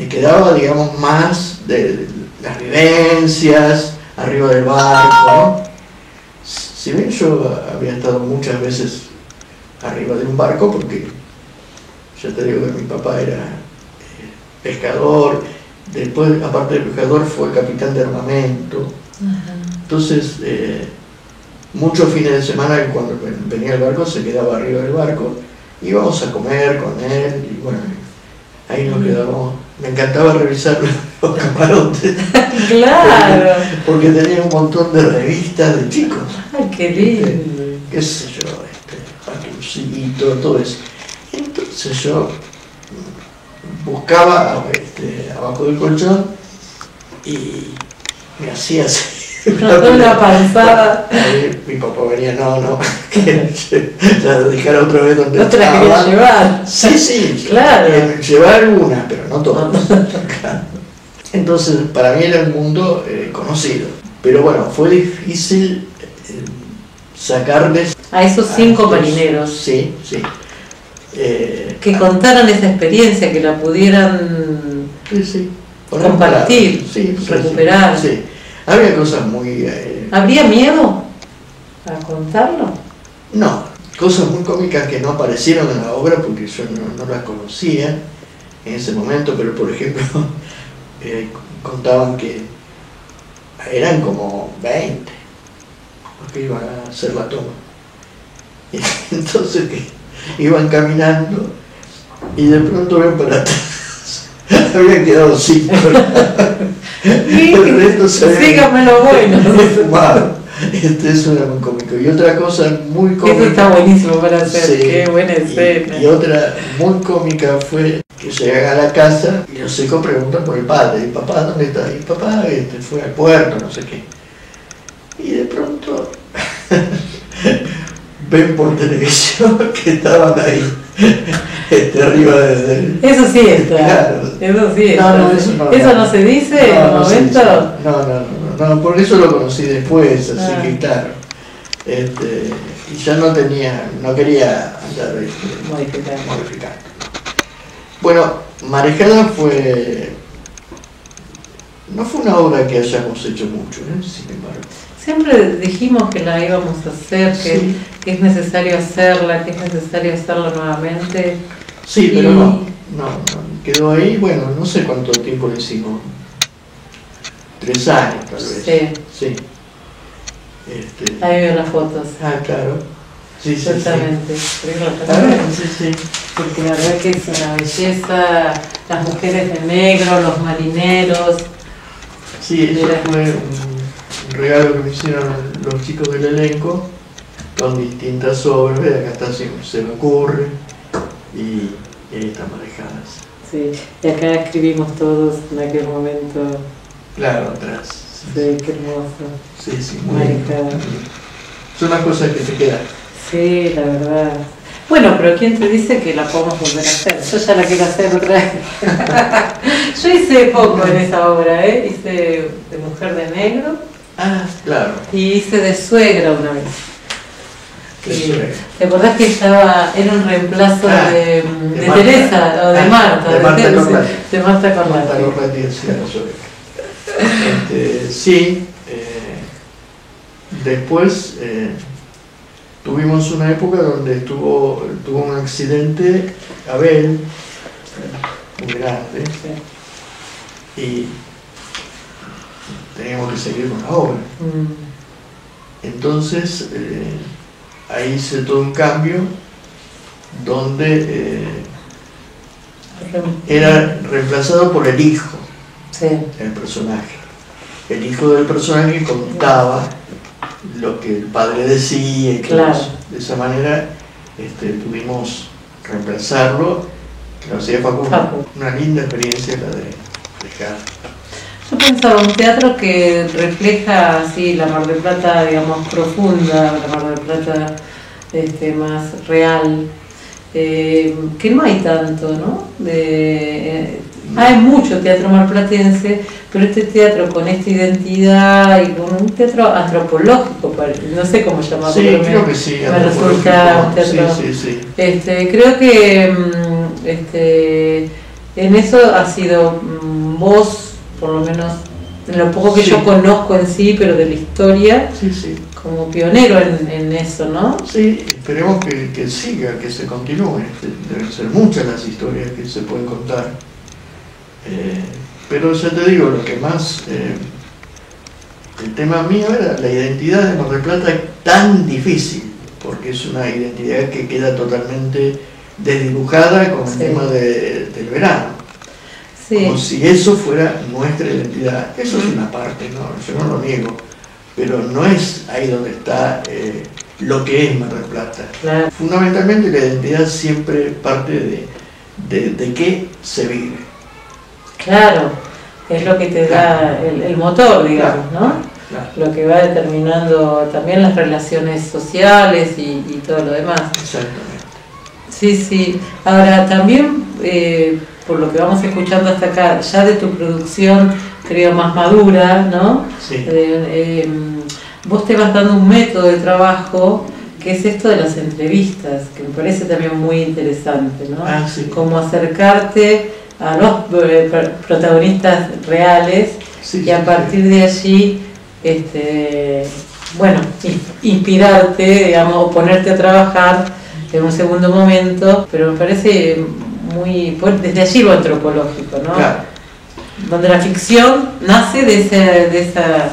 quedaba, digamos, más de las vivencias arriba del barco, ¿no? Si bien yo había estado muchas veces arriba de un barco, porque ya te digo que mi papá era pescador, después, aparte de pescador, fue capitán de armamento. Entonces, muchos fines de semana, cuando venía el barco, se quedaba arriba del barco, íbamos a comer con él, y bueno, ahí nos quedábamos. Me encantaba revisar los camarotes. Claro. Porque tenía un montón de revistas de chicos. Ay, qué lindo. Qué sé yo, Patucito, todo eso. Entonces yo buscaba abajo del colchón y me hacía así. Una panzada. Mi papá venía, no, que la dejara otra vez donde no te la quería llevar. Sí, claro. Llevar algunas, pero no todas. Entonces, para mí era un mundo conocido. Pero bueno, fue difícil sacarles a esos 5 marineros. Sí. Que contaran esa experiencia, que la pudieran compartir, recuperar. Sí. Había cosas muy... ¿Habría miedo a contarlo? No, cosas muy cómicas que no aparecieron en la obra porque yo no las conocía en ese momento, pero por ejemplo contaban que eran como 20 los que iban a hacer la toma. Y entonces que iban caminando y de pronto ven para atrás. Habían quedado 5. El resto se síganme lo bueno. Eso era muy cómico. Y otra cosa muy cómica. Eso está buenísimo para hacer, sí, qué buena escena. Y otra muy cómica fue que llegan a la casa y los hijos preguntan por el padre. ¿Y papá dónde está? Y papá fue al puerto, no sé qué. Y de pronto ven por televisión que estaban ahí. Arriba del... Eso sí está. Claro. Eso sí está. ¿Eso no se dice en el momento? No, porque eso lo conocí después, así que claro. Y ya no quería andar modificando. Bueno, Marejada no fue una obra que hayamos hecho mucho, sin embargo. Siempre dijimos que la íbamos a hacer, que es necesario hacerla, que es necesario hacerla nuevamente. Sí, pero no, quedó ahí, bueno, no sé cuánto tiempo le hicimos. 3 años, tal vez. Sí. Ahí veo las fotos. Ah, claro. Sí. Exactamente. Sí. Porque la verdad que es una belleza, las mujeres de negro, los marineros. Sí, eso fue un regalo que me hicieron los chicos del elenco, con distintas obras, acá está Se me ocurre, y ahí están Marejadas. Sí, y acá escribimos todos en aquel momento. Claro, atrás. Sí, qué hermoso. Sí, muy bien. Son las cosas que te quedan. Sí, la verdad. Bueno, pero ¿quién te dice que la podemos volver a hacer? Yo ya la quiero hacer otra vez. Yo hice poco en esa obra, hice de Mujer de Negro. Ah, claro. Y hice de suegra una vez. ¿Te acordás que era un reemplazo de Teresa o de Marta? De Marta Corrati. De Marta Corrati. Marta Corrati decía la suegra. Sí, después tuvimos una época donde tuvo un accidente Abel, muy grande, y teníamos que seguir con la obra. Entonces, ahí hice todo un cambio donde era reemplazado por el hijo del personaje. El hijo del personaje contaba lo que el padre decía y claro. De esa manera pudimos reemplazarlo, que lo hacía Facundo. Una linda experiencia la de dejar. Yo pensaba, un teatro que refleja así la Mar del Plata, digamos, profunda, la Mar del Plata más real, que no hay tanto, ¿no? Hay mucho teatro marplatense, pero este teatro con esta identidad y con un teatro antropológico, no sé cómo llamarlo. Sí, creo que sí. Me resulta un teatro. Sí. Creo que en eso ha sido vos, por lo menos en lo poco que yo conozco en sí, pero de la historia, como pionero en eso, ¿no? Sí, esperemos que siga, que se continúe. Deben ser muchas las historias que se pueden contar. Pero ya te digo, lo que más... el tema mío era la identidad de Mar del Plata, tan difícil, porque es una identidad que queda totalmente desdibujada con el tema del verano. Como si eso fuera nuestra identidad. Eso es una parte, ¿no? Yo no lo niego, pero no es ahí donde está lo que es Mar del Plata. Claro. Fundamentalmente la identidad siempre parte de qué se vive. Claro, es lo que te da el motor, digamos, ¿no? Claro. Lo que va determinando también las relaciones sociales y todo lo demás. Exactamente. Sí. Ahora, también, por lo que vamos escuchando hasta acá, ya de tu producción, creo, más madura, ¿no? Sí. Vos te vas dando un método de trabajo que es esto de las entrevistas, que me parece también muy interesante, ¿no? Sí. Como acercarte a los protagonistas reales y a partir de allí, inspirarte, digamos, o ponerte a trabajar en un segundo momento, pero me parece muy, desde allí lo antropológico, ¿no? Claro. Donde la ficción nace de esa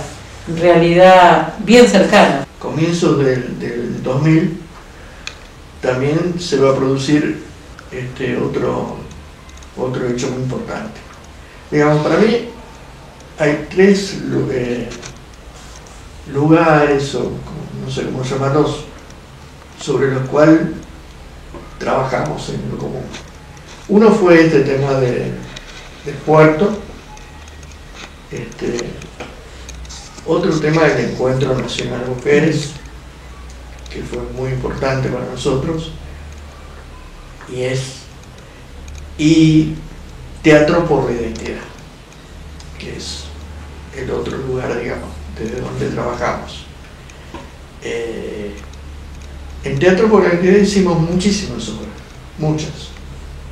realidad bien cercana. Comienzos del 2000 también se va a producir otro hecho muy importante. Digamos, para mí hay tres lugares, o no sé cómo llamarlos, sobre los cuales trabajamos en lo común. Uno fue este tema del puerto, otro tema del Encuentro Nacional de Mujeres, que fue muy importante para nosotros, y Teatro por la Identidad, que es el otro lugar, digamos, desde donde trabajamos. En Teatro por la Identidad hicimos muchísimas obras, muchas.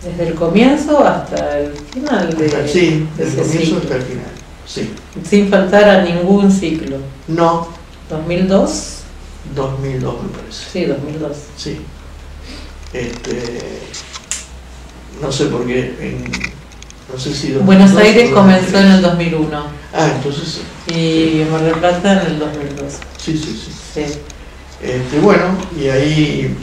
¿Desde el comienzo hasta el final? Sí, desde el comienzo hasta el final, sí. Sin faltar a ningún ciclo. No. ¿2002? 2002 me parece. Sí, 2002. Sí. No sé por qué, no sé si... Buenos Aires comenzó en el 2001. Entonces sí. Y Mar del Plata en el 2002. Sí. Bueno, y ahí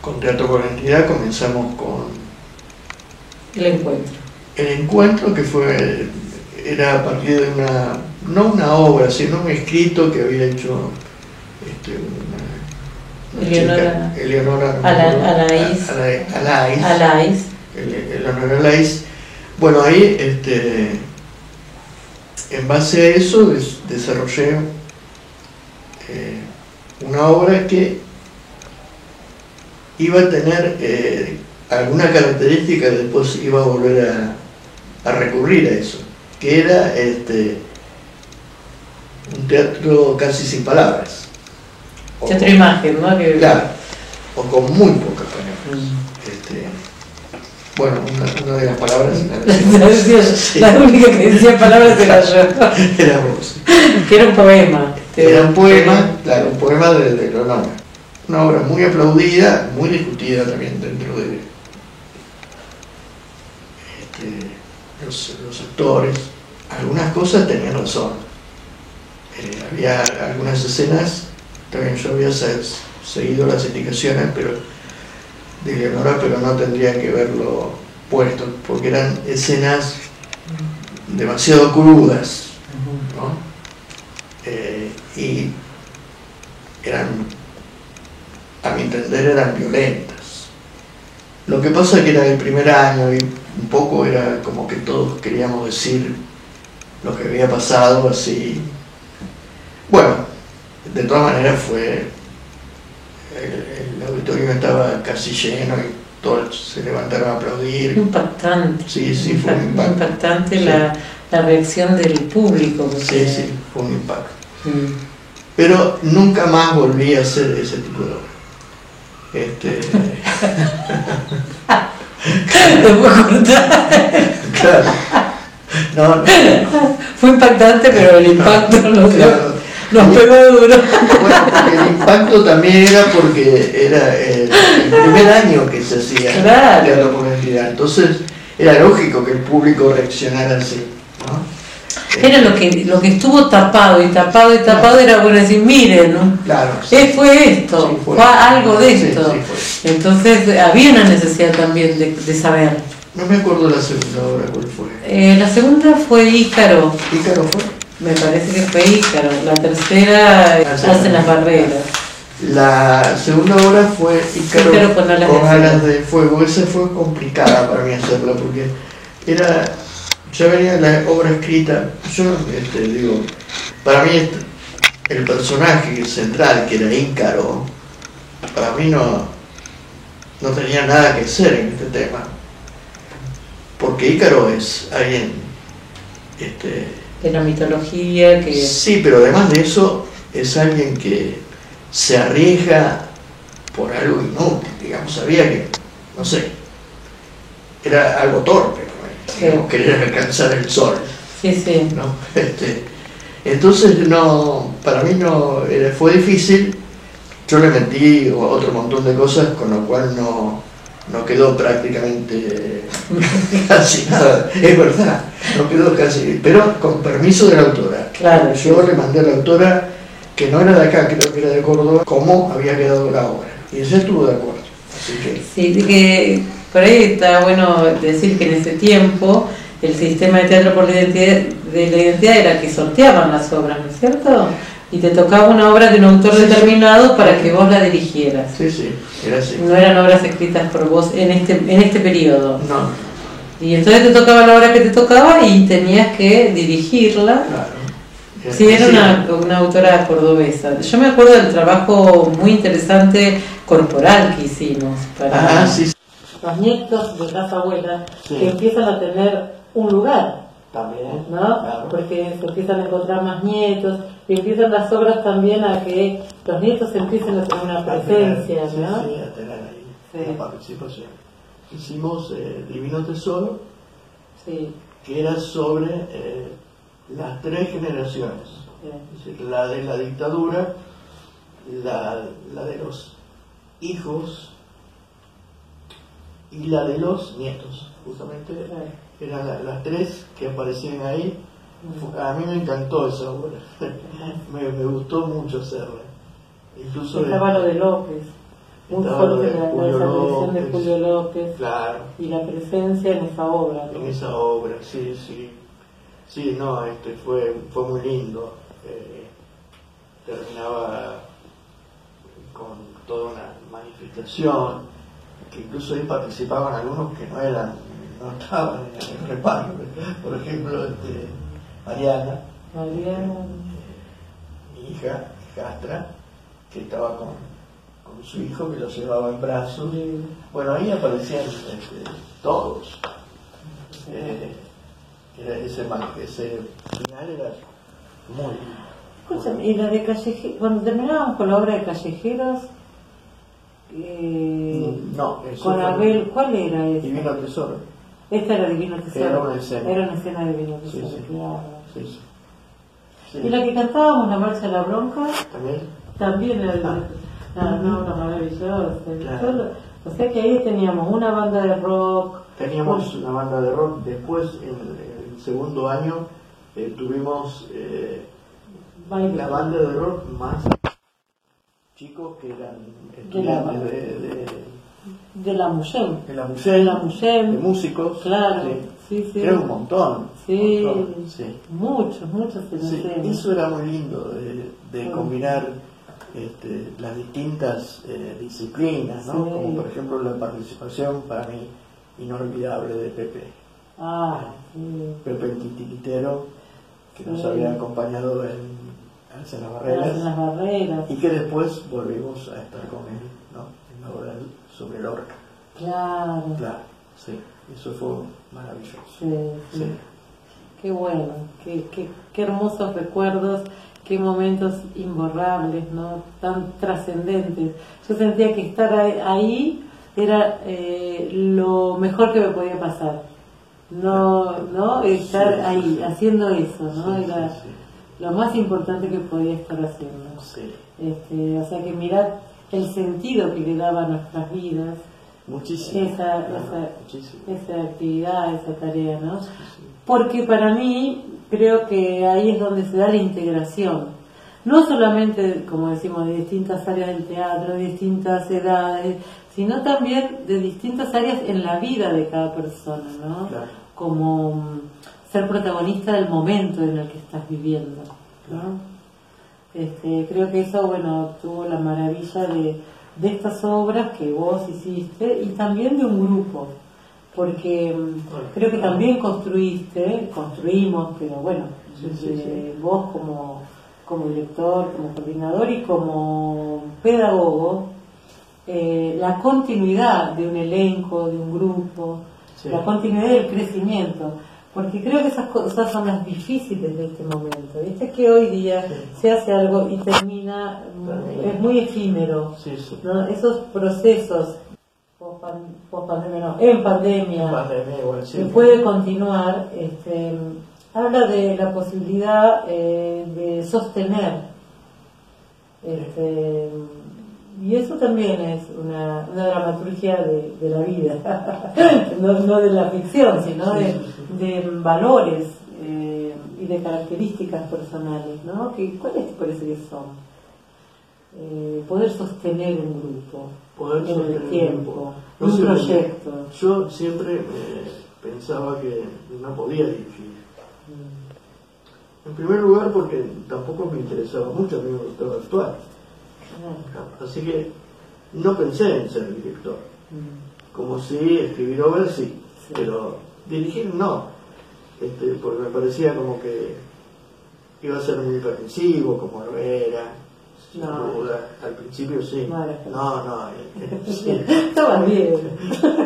con Teatro por la Identidad comenzamos con el encuentro. El encuentro, que era a partir de no una obra, sino un escrito que había hecho Eleonora Alaís. Eleonora Alaís. Bueno, ahí en base a eso desarrollé una obra que iba a tener alguna característica, después iba a volver a recurrir a eso. que era un teatro casi sin palabras. Teatro imagen, ¿no? Claro, o con muy pocas palabras. Bueno, una de las palabras la única que decía palabras era yo. Era vos. Que era un poema. Era un poema, claro, un poema de Leonora. Una obra muy aplaudida, muy discutida también dentro de los actores. Algunas cosas tenían razón. Había algunas escenas, también yo había seguido las indicaciones de Leonora, pero no tendría que verlo puesto, porque eran escenas demasiado crudas, ¿no? Y eran, a mi entender, eran violentas. Lo que pasa es que era el primer año y un poco era como que todos queríamos decir lo que había pasado así. Bueno, de todas maneras el auditorio estaba casi lleno y todos se levantaron a aplaudir. Impactante. Sí, fue un impacto. Impactante, sí. La reacción del público. Porque... Sí, fue un impacto. Pero nunca más volví a hacer ese tipo de obra. ¿Te puedo cortar? Claro. No. Fue impactante, pero el impacto nos pegó duro. Bueno, el impacto también era porque era el primer año que se hacía teatro por identidad. Entonces era lógico que el público reaccionara así, ¿no? Era lo que estuvo tapado y tapado y tapado, claro. Era bueno decir, miren, ¿no? Claro, sí. Fue esto, sí, fue algo de esto. Sí, fue. Entonces había una necesidad también de saber. No me acuerdo la segunda obra, ¿cuál fue? La segunda fue Ícaro. ¿Ícaro fue? Me parece que fue Ícaro. La tercera, Hacen las barreras. La segunda obra fue Ícaro con alas de fuego. Esa fue complicada para mí hacerla porque ya venía la obra escrita. Yo digo, para mí el personaje central, que era Ícaro, para mí no tenía nada que hacer en este tema, porque Ícaro es alguien de la mitología que... Sí, pero además de eso es alguien que se arriesga por algo inútil, digamos, sabía que, no sé, era algo torpe, ¿no? Digamos, querer alcanzar el sol. Sí. ¿No? Entonces para mí fue difícil. Yo le metí otro montón de cosas, con lo cual no quedó prácticamente casi nada, es verdad, no quedó casi, pero con permiso de la autora. Claro, yo le mandé a la autora, que no era de acá, creo que era de Córdoba, cómo había quedado la obra, y ella estuvo de acuerdo. Así que... Sí, que por ahí está bueno decir que en ese tiempo el sistema de teatro por la identidad era que sorteaban las obras, ¿no es cierto? Y te tocaba una obra de un autor determinado para que vos la dirigieras. Sí, era así. No eran obras escritas por vos en este periodo. No. Y entonces te tocaba la obra que te tocaba y tenías que dirigirla. Claro. Sí, era una autora cordobesa. Yo me acuerdo del trabajo muy interesante corporal que hicimos para sí. Los nietos de las abuelas, que empiezan a tener un lugar. También, ¿no? Claro. Porque se empiezan a encontrar más nietos y empiezan las obras también a que los nietos empiecen a tener una presencia, ¿no? Sí, a tener ahí una participación. Hicimos Divino Tesoro, que era sobre las tres generaciones, es decir, la de la dictadura, la de los hijos y la de los nietos, justamente. Eran las tres que aparecían ahí. A mí me encantó esa obra. me gustó mucho hacerla. Incluso estaba lo de López, muy fuerte la desaparición de Julio López, claro, y la presencia en esa obra. En esa obra, sí. Sí, no, fue muy lindo. Terminaba con toda una manifestación, que incluso ahí participaban algunos que no estaban en el reparto. Por ejemplo, Mariana, mi hija, Castra, que estaba con su hijo, que lo llevaba en brazos. Bueno, ahí aparecían todos. ese final era muy... Escúchame, y la de Callejeros, cuando terminábamos con la obra de Callejeros, no, eso con Abel, ¿cuál era esa? Divino Tesoro. Esta era Divino Tesoro. Era una escena. Era una escena de Divino Tesoro, sí, sí. claro. Sí, sí. Sí. Y la que cantábamos, La Marcha de la Bronca, también era una maravillosa. Claro. O sea que ahí teníamos una banda de rock. Teníamos una banda de rock. Después, en el segundo año, tuvimos la banda de rock más chicos que eran estudiantes de la Musem. De la Musem, de músicos. Claro, sí. Era un montón. Sí, sí. Muchos sí, eso era muy lindo, de combinar las distintas disciplinas, ¿no? Sí. Como por ejemplo la participación para mí inolvidable de Pepe. Sí. Pepe el titiritero, que nos había acompañado en las Barreras, y que después volvimos a estar con él, ¿no? En la obra sobre Lorca. Claro, sí, eso fue maravilloso. Sí. Qué bueno, qué hermosos recuerdos, qué momentos imborrables, ¿no? Tan trascendentes. Yo sentía que estar ahí era lo mejor que me podía pasar. No estar ahí haciendo eso, ¿no? Era lo más importante que podía estar haciendo. O sea que mirad el sentido que le daba a nuestras vidas. Muchísimo. Esa actividad, esa tarea, ¿no? Porque para mí creo que ahí es donde se da la integración. No solamente, como decimos, de distintas áreas del teatro, de distintas edades, sino también de distintas áreas en la vida de cada persona, ¿no? Claro. Como ser protagonista del momento en el que estás viviendo, ¿no? Creo que eso, bueno, tuvo la maravilla de estas obras que vos hiciste y también de un grupo, porque creo que también construimos, pero bueno, vos como director, como coordinador y como pedagogo, la continuidad de un elenco, de un grupo, la continuidad del crecimiento, porque creo que esas cosas son las difíciles de este momento. Viste que hoy día se hace algo y termina, es muy efímero, ¿no? Esos procesos en pandemia igual, que puede continuar, habla de la posibilidad de sostener, y eso también es una dramaturgia de la vida, no de la ficción, sino de valores y de características personales, ¿no? ¿Cuáles te parece que son? Poder sostener un grupo en el tiempo, un proyecto. Yo siempre pensaba que no podía dirigir. En primer lugar porque tampoco me interesaba mucho, a mí me gustaba actuar. Así que no pensé en ser director. Como si escribir obras sí, pero dirigir no, porque me parecía como que iba a ser muy permisivo, como Herrera. Al principio sí. Estaba bien.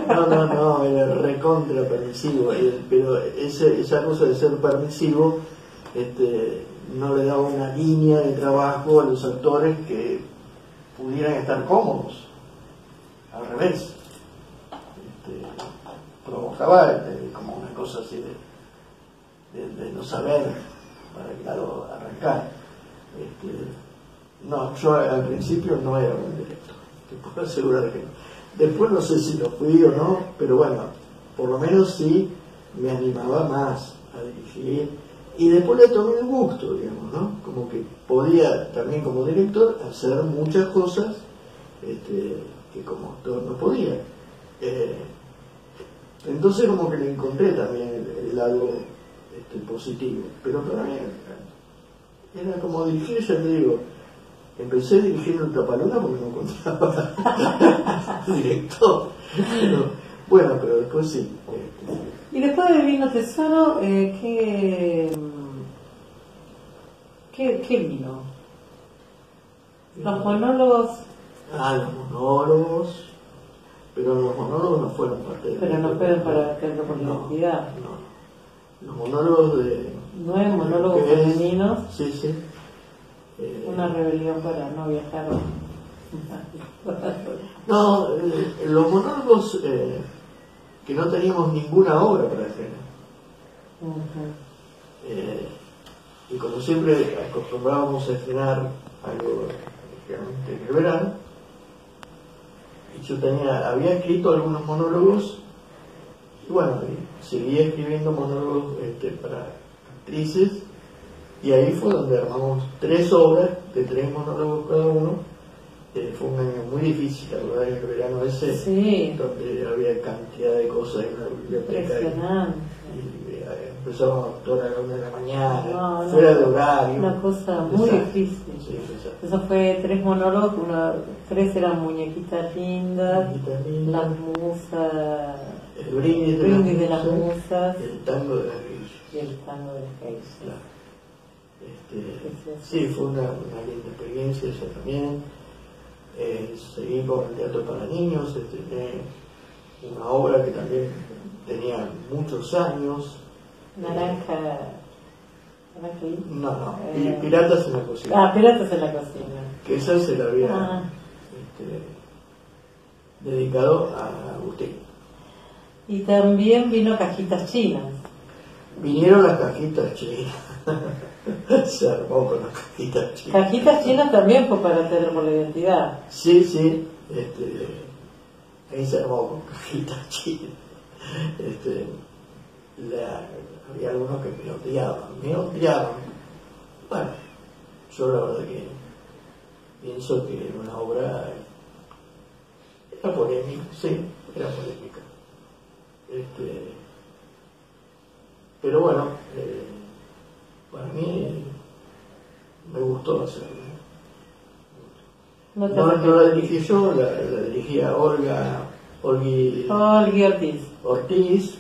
Era recontra permisivo, pero esa cosa de ser permisivo no le daba una línea de trabajo a los actores que pudieran estar cómodos. Al revés, provocaba como una cosa así de no saber para qué lado arrancar. No, yo al principio no era un director, te puedo asegurar que no. Después no sé si lo fui o no, pero bueno, por lo menos sí me animaba más a dirigir. Y después le tomé el gusto, digamos, ¿no? Como que podía también como director hacer muchas cosas que como actor no podía. Entonces como que le encontré también el lado positivo. Pero para mí era como dirigir, ya te digo, empecé dirigiendo el Trapaluna porque no encontraba director. Pero después sí. Y después de Divino Tesoro, ¿qué vino? Los monólogos. Los monólogos. Pero los monólogos no fueron parte de... Pero no fueron para Teatro por la Identidad. Los monólogos de... 9 monólogos femeninos. Sí, sí. Una rebelión para no viajar. No, los monólogos que no teníamos ninguna obra para estrenar. Y como siempre acostumbrábamos a estrenar algo realmente en el verano, y yo había escrito algunos monólogos, y bueno, seguía escribiendo monólogos para actrices, y ahí fue donde armamos 3 obras de 3 monólogos cada uno. Fue un año muy difícil, la verdad, en el verano ese, sí, donde había cantidad de cosas en la biblioteca. Y empezamos a actuar a las 1 de la mañana, fuera de horario. Una cosa muy difícil. Sí, eso fue 3 monólogos, 3 eran muñequitas lindas, las musas, el brindis de las musas, el tango de las grillas. Y el tango de las grillas. Sí, fue una linda experiencia esa también. Seguí con el teatro para niños, estrené una obra que también tenía muchos años. Naranja. No, Piratas en la cocina. Piratas en la cocina. Que esa se la había dedicado a Agustín. Y también vino Cajitas Chinas. Vinieron las cajitas chinas. Se armó con las cajitas chinas. Cajitas Chinas también fue para tener por la identidad. Sí, sí. Ahí se armó con cajitas chinas. Había algunos que me odiaban. Bueno, yo la verdad que pienso que era una obra, era polémica, sí, era polémica. Pero bueno, para mí me gustó hacerlo. No la dirigí yo, la dirigía Olgui Ortiz.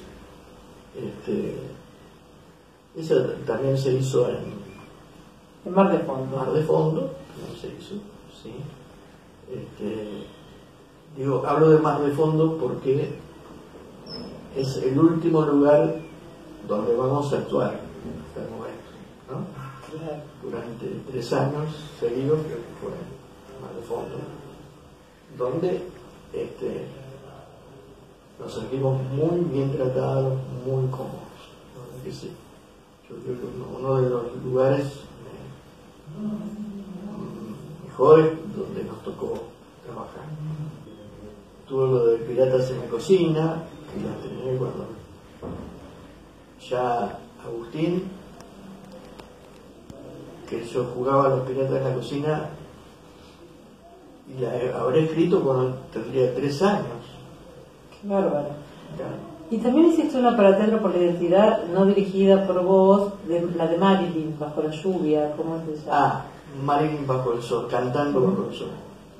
Esa también se hizo en Mar de Fondo. Mar de Fondo, también se hizo, sí. Hablo de Mar de Fondo porque es el último lugar donde vamos a actuar hasta el momento, ¿no? Claro. Durante 3 años seguidos, creo que fue Mar de Fondo, donde nos sentimos muy bien tratados, muy cómodos, ¿no? Que sí. Yo creo que uno de los lugares mejores donde nos tocó trabajar. Tuvo lo de Piratas en la cocina, que la terminé cuando ya Agustín, que yo jugaba a los Piratas en la cocina, y la habré escrito cuando tendría 3 años. Qué bárbaro. Claro. Y también hiciste una para Teatro por la Identidad, no dirigida por vos, la de Marilyn, Bajo la Lluvia, ¿cómo se llama? Marilyn Bajo el Sol, cantando bajo el sol.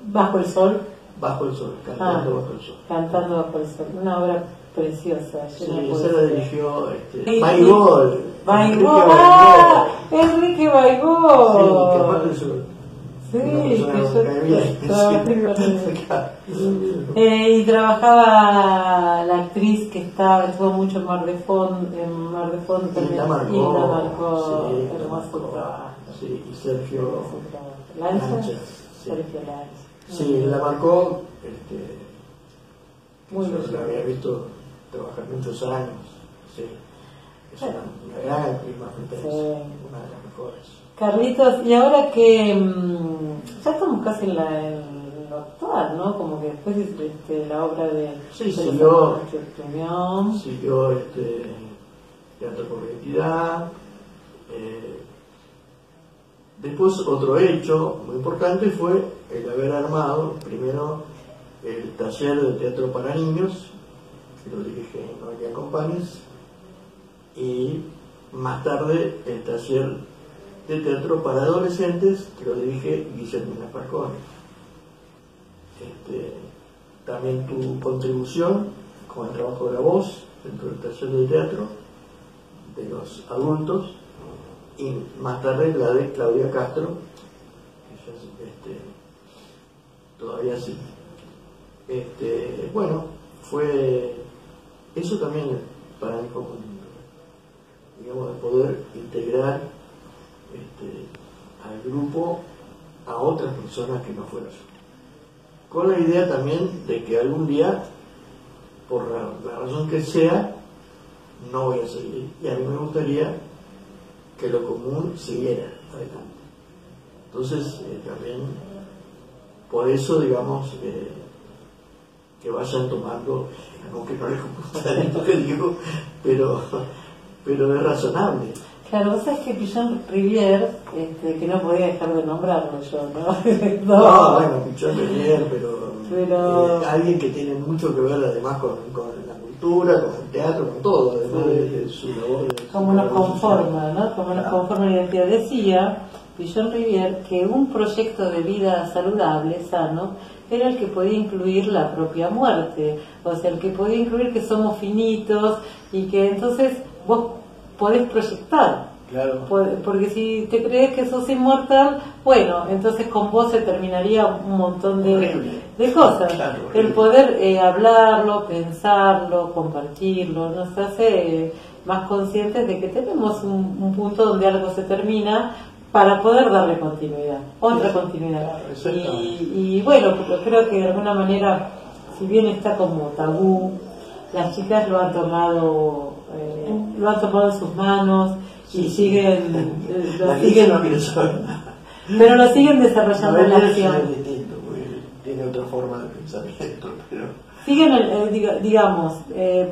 ¿Bajo el Sol? Bajo el Sol, cantando bajo el sol. Cantando bajo el sol, una obra preciosa. Sí, esa la dirigió Baigol. Enrique Baigol. Sí, y trabajaba la actriz que estuvo mucho en Mar de Fondo también. La marcó, hermoso trabajo. Sí, y Sergio Lancha. Sí, la marcó. Muy bien. Yo la había visto trabajar muchos años. Sí, es una gran actriz marfitense, una de las mejores. Carlitos, y ahora que ya estamos casi en lo actual, ¿no? Como que después de la obra de... Sí, siguió Teatro por la Identidad. Después otro hecho muy importante fue el haber armado primero el taller de teatro para niños, que lo dirige Noelia Compañes, y más tarde el taller de teatro para adolescentes, que lo dirige Guillermina Falcone. También tu contribución con el trabajo de la voz dentro del taller de teatro de los adultos, y más tarde la de Claudia Castro, que todavía sí. Bueno, fue eso también para mí fue muy lindo. integrar al grupo a otras personas que no fueron yo. Con la idea también de que algún día, por la razón que sea, no voy a seguir. Y a mí me gustaría que lo común siguiera adelante. Entonces, también, por eso, digamos, que vayan tomando, aunque no les gusta esto que digo, pero es razonable. Claro, vos sabés que Pichon Rivière, que no podía dejar de nombrarlo yo, ¿no? No, bueno, Pichon Rivière, pero alguien que tiene mucho que ver además con la cultura, con el teatro, con todo, además de su labor. Como nos conforma, ¿no? Como nos conforma la identidad. Decía Pichon Rivière que un proyecto de vida saludable, sano, era el que podía incluir la propia muerte, o sea, el que podía incluir que somos finitos y que entonces vos podés proyectar. Claro. Porque si te crees que sos inmortal, bueno, entonces con vos se terminaría un montón de cosas. Claro, el poder hablarlo, pensarlo, compartirlo, nos hace más conscientes de que tenemos un punto donde algo se termina para poder darle continuidad, otra continuidad. Y bueno, creo que de alguna manera, si bien está como tabú, las chicas lo han tomado en sus manos y siguen no quiere saber nada. Pero lo siguen desarrollando en la acción. Es distinto, tiene otra forma de pensamiento, pero siguen digamos,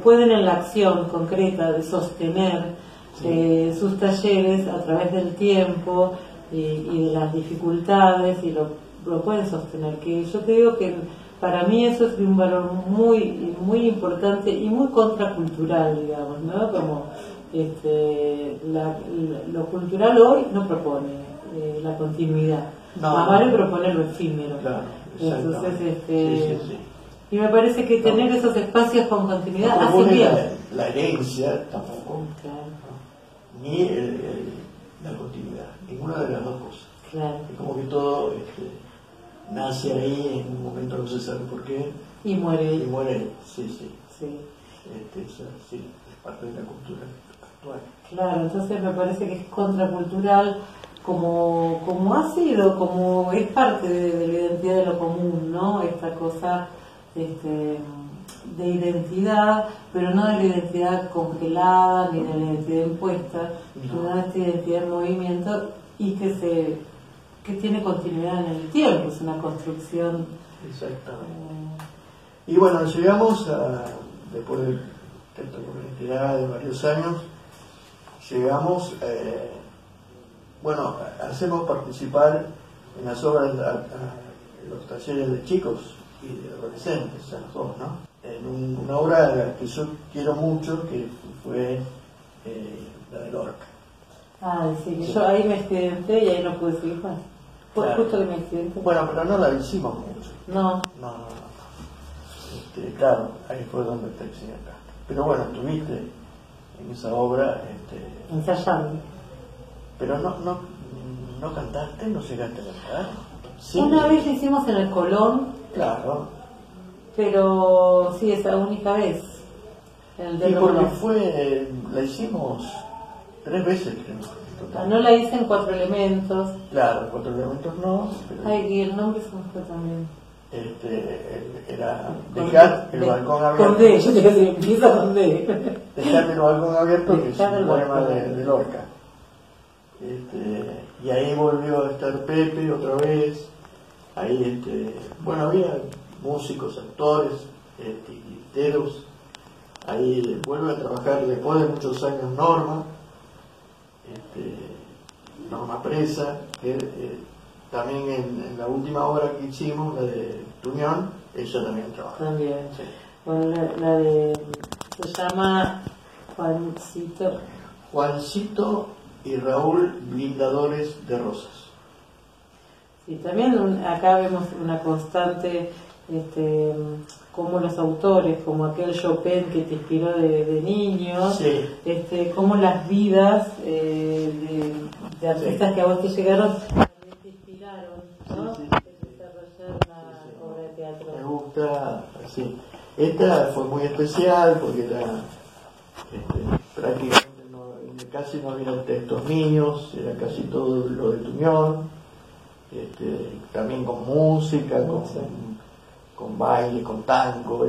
pueden en la acción concreta de sostener sus talleres a través del tiempo y de las dificultades, y lo pueden sostener, que yo te digo que para mí eso es de un valor muy muy importante y muy contracultural, digamos, ¿no? Como lo cultural hoy no propone la continuidad, más vale proponer lo efímero. Claro, entonces sí. Y me parece que tener esos espacios con continuidad hace bien. La herencia tampoco, claro. Ni la continuidad, ninguna de las dos cosas. Claro. Es como que todo nace ahí, en un momento no se sabe por qué. Y muere. Sí. Sí. Es parte de la cultura actual. Claro, entonces me parece que es contracultural, como ha sido, como es parte de la identidad de lo común, ¿no? Esta cosa de identidad, pero no de la identidad congelada ni de la identidad impuesta, sino de esta identidad en movimiento y que tiene continuidad en el tiempo, es una construcción. Exactamente. Y bueno, llegamos después de esta comunidad de varios años, hacemos participar en las obras en los talleres de chicos y de adolescentes, a los dos, ¿no? En una obra que yo quiero mucho, que fue la de Lorca. Sí. Yo ahí me accidenté y ahí no pude seguir más. Claro. Justo que me accidenté. Bueno, pero no la hicimos mucho. No. Claro, ahí fue donde te accidentaste. Pero bueno, estuviste en esa obra ensayando. Pero no cantaste, no llegaste a cantar. Sí. Una vez lo hicimos en el Colón. Claro. Pero sí, esa única vez. Y porque la hicimos 3 veces, creo. No la hice en 4 elementos. Claro, 4 elementos no. Pero y el nombre se me fue también. Era dejar el balcón abierto. Con D, yo te decía, empieza con D. Dejar el balcón abierto, que es un poema de Lorca. Y ahí volvió a estar Pepe otra vez. Ahí, había músicos, actores, titiriteros. Ahí vuelve a trabajar después de muchos años Norma Presa, que también en la última obra que hicimos, la de Tuñón, ella también trabaja. También. Sí. Bueno, se llama Juancito y Raúl, blindadores de rosas. Sí, también acá vemos una constante, como los autores, como aquel Chopin que te inspiró de niño, sí. Como las vidas de artistas que a vos te llegaron también te inspiraron, ¿no? Sí. Desarrollar una obra de teatro. Me gusta, sí. Esta fue muy especial porque era prácticamente casi no eran textos míos, era casi todo lo de Tuñón, también con música, con baile, con tango,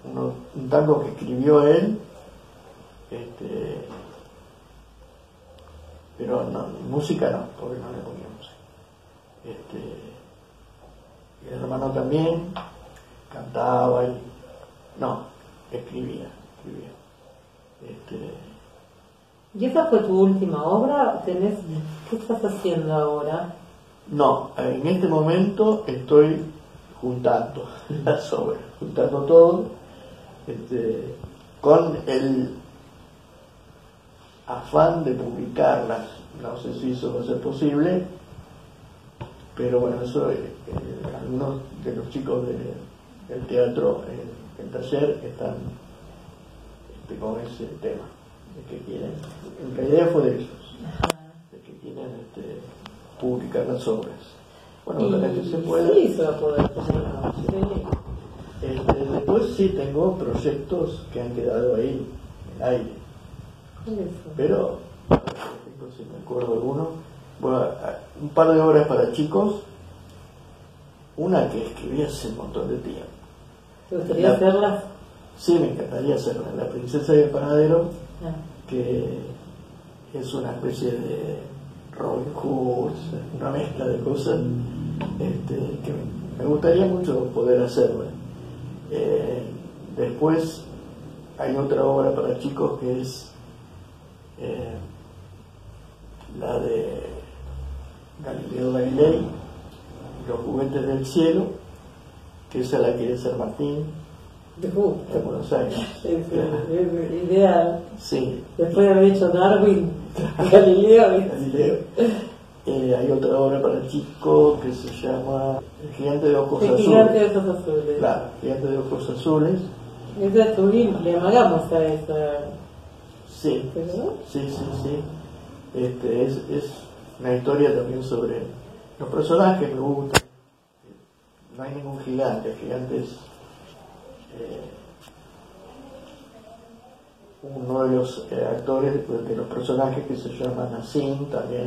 un tango que escribió él, pero no, música no, porque no le ponía música. Y el hermano también cantaba y no, escribía. ¿Y esa fue tu última obra? ¿Qué estás haciendo ahora? No, en este momento estoy juntando las obras, juntando todo, con el afán de publicarlas. No sé si eso va a ser posible, pero bueno, eso algunos de los chicos del teatro, el taller, están con ese tema, de que quieren, la idea fue de ellos, de que quieren publicar las obras. Bueno, para que se pueda. Sí, se va a poder. Después sí tengo proyectos que han quedado ahí, en el aire. Pero, si me acuerdo de uno, bueno, un par de obras para chicos, una que escribí hace un montón de tiempo. ¿Te gustaría hacerlas? Sí, me encantaría hacerla. La princesa y el panadero, que es una especie de Robin Hood, una mezcla de cosas, que me gustaría mucho poder hacerla. Después hay otra obra para chicos que es la de Galileo Galilei, Los juguetes del cielo, que esa la quiere hacer Martín de Buenos Aires. Es ideal. Sí. Después de haber hecho Darwin, Galileo. Hay otra obra para chicos que se llama El gigante de ojos azules. Gigante de ojos azules. Claro, Gigante de ojos azules. Esa es tu le amagamos a esa. Sí. Sí. Es una historia también sobre los personajes, me gustan. No hay ningún gigante, el gigante es uno de los actores de los personajes que se llama Nassim también,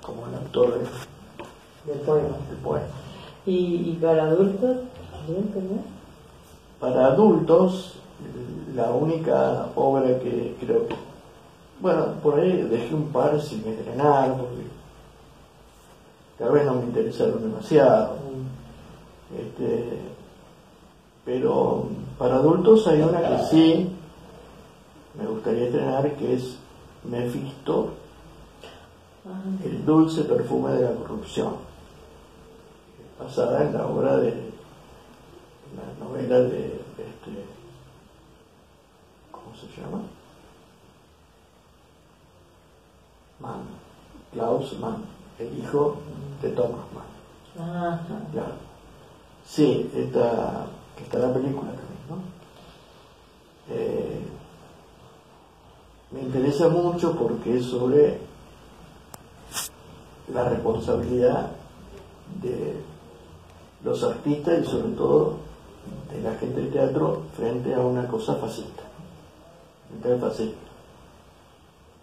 como el autor del poema. ¿Y para adultos también tenés? Para adultos, la única obra que creo que, bueno, por ahí dejé un par sin estrenar, porque tal vez no me interesaron demasiado. Pero para adultos hay una que sí me gustaría estrenar, que es Mefisto, el dulce perfume de la corrupción, basada en la obra de la novela de ¿cómo se llama? Mann, Klaus Mann, el hijo de Thomas Mann. Claro. Sí, está la película también, ¿no? Me interesa mucho porque es sobre la responsabilidad de los artistas y sobre todo de la gente del teatro frente a una cosa fascista.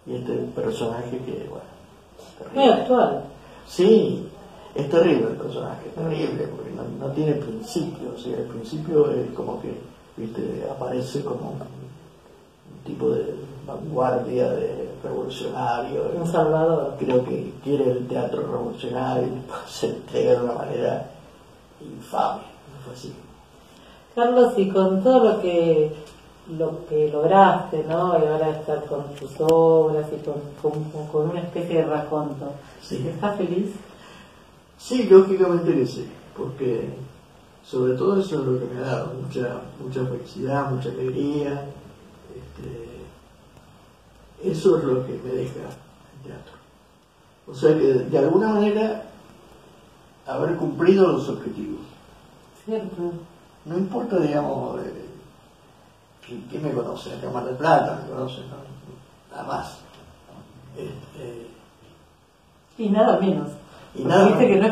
Y este personaje que, bueno, muy actual. Sí, es terrible el personaje, es terrible, porque no tiene principio. O sea, el principio es como que, viste, aparece como un tipo de vanguardia, de revolucionario. Un salvador. Creo que quiere el teatro revolucionario y se entrega de una manera infame. Fue así. Carlos, y con todo lo que lograste, ¿no? Y ahora estar con tus obras y con una especie de raconto, sí. ¿Estás feliz? Sí, lógicamente que sí, porque sobre todo eso es lo que me ha dado mucha felicidad, mucha alegría. Eso es lo que me deja el teatro. O sea que de alguna manera haber cumplido los objetivos. Cierto. No importa, digamos, ¿quién me conoce? La Cámara de Plata me conoce, ¿no? Nada más. Y nada menos. Y nada Viste que no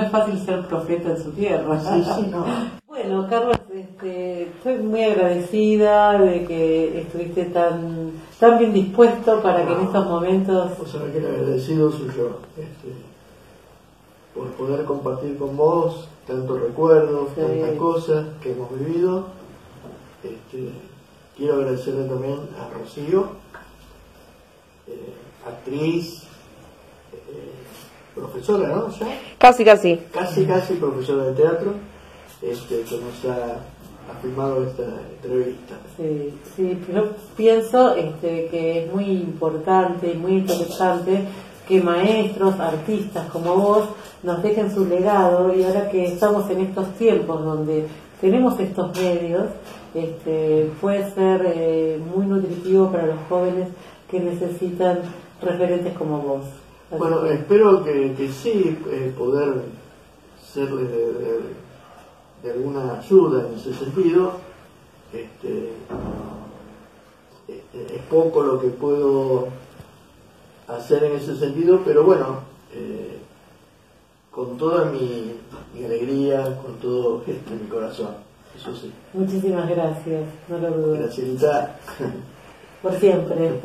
es fácil ser profeta en su tierra. Sí, no. Bueno, Carlos, Estoy muy agradecida de que estuviste tan bien dispuesto para que en estos momentos... O sea, que el agradecido soy yo, por poder compartir con vos tantos recuerdos, tantas cosas que hemos vivido. Quiero agradecerle también a Rocío, actriz, profesora, ¿no? ¿Ya? Casi profesora de teatro, que nos ha filmado esta entrevista. Sí, pero pienso que es muy importante y muy interesante que maestros, artistas como vos nos dejen su legado, y ahora que estamos en estos tiempos donde tenemos estos medios, puede ser muy nutritivo para los jóvenes que necesitan referentes como vos. Bueno, espero que sí, poder serle de alguna ayuda en ese sentido. Es poco lo que puedo hacer en ese sentido, pero bueno, con toda mi alegría, con todo gesto en mi corazón, eso sí. Muchísimas gracias, no lo dudo. Gracielita. Por siempre.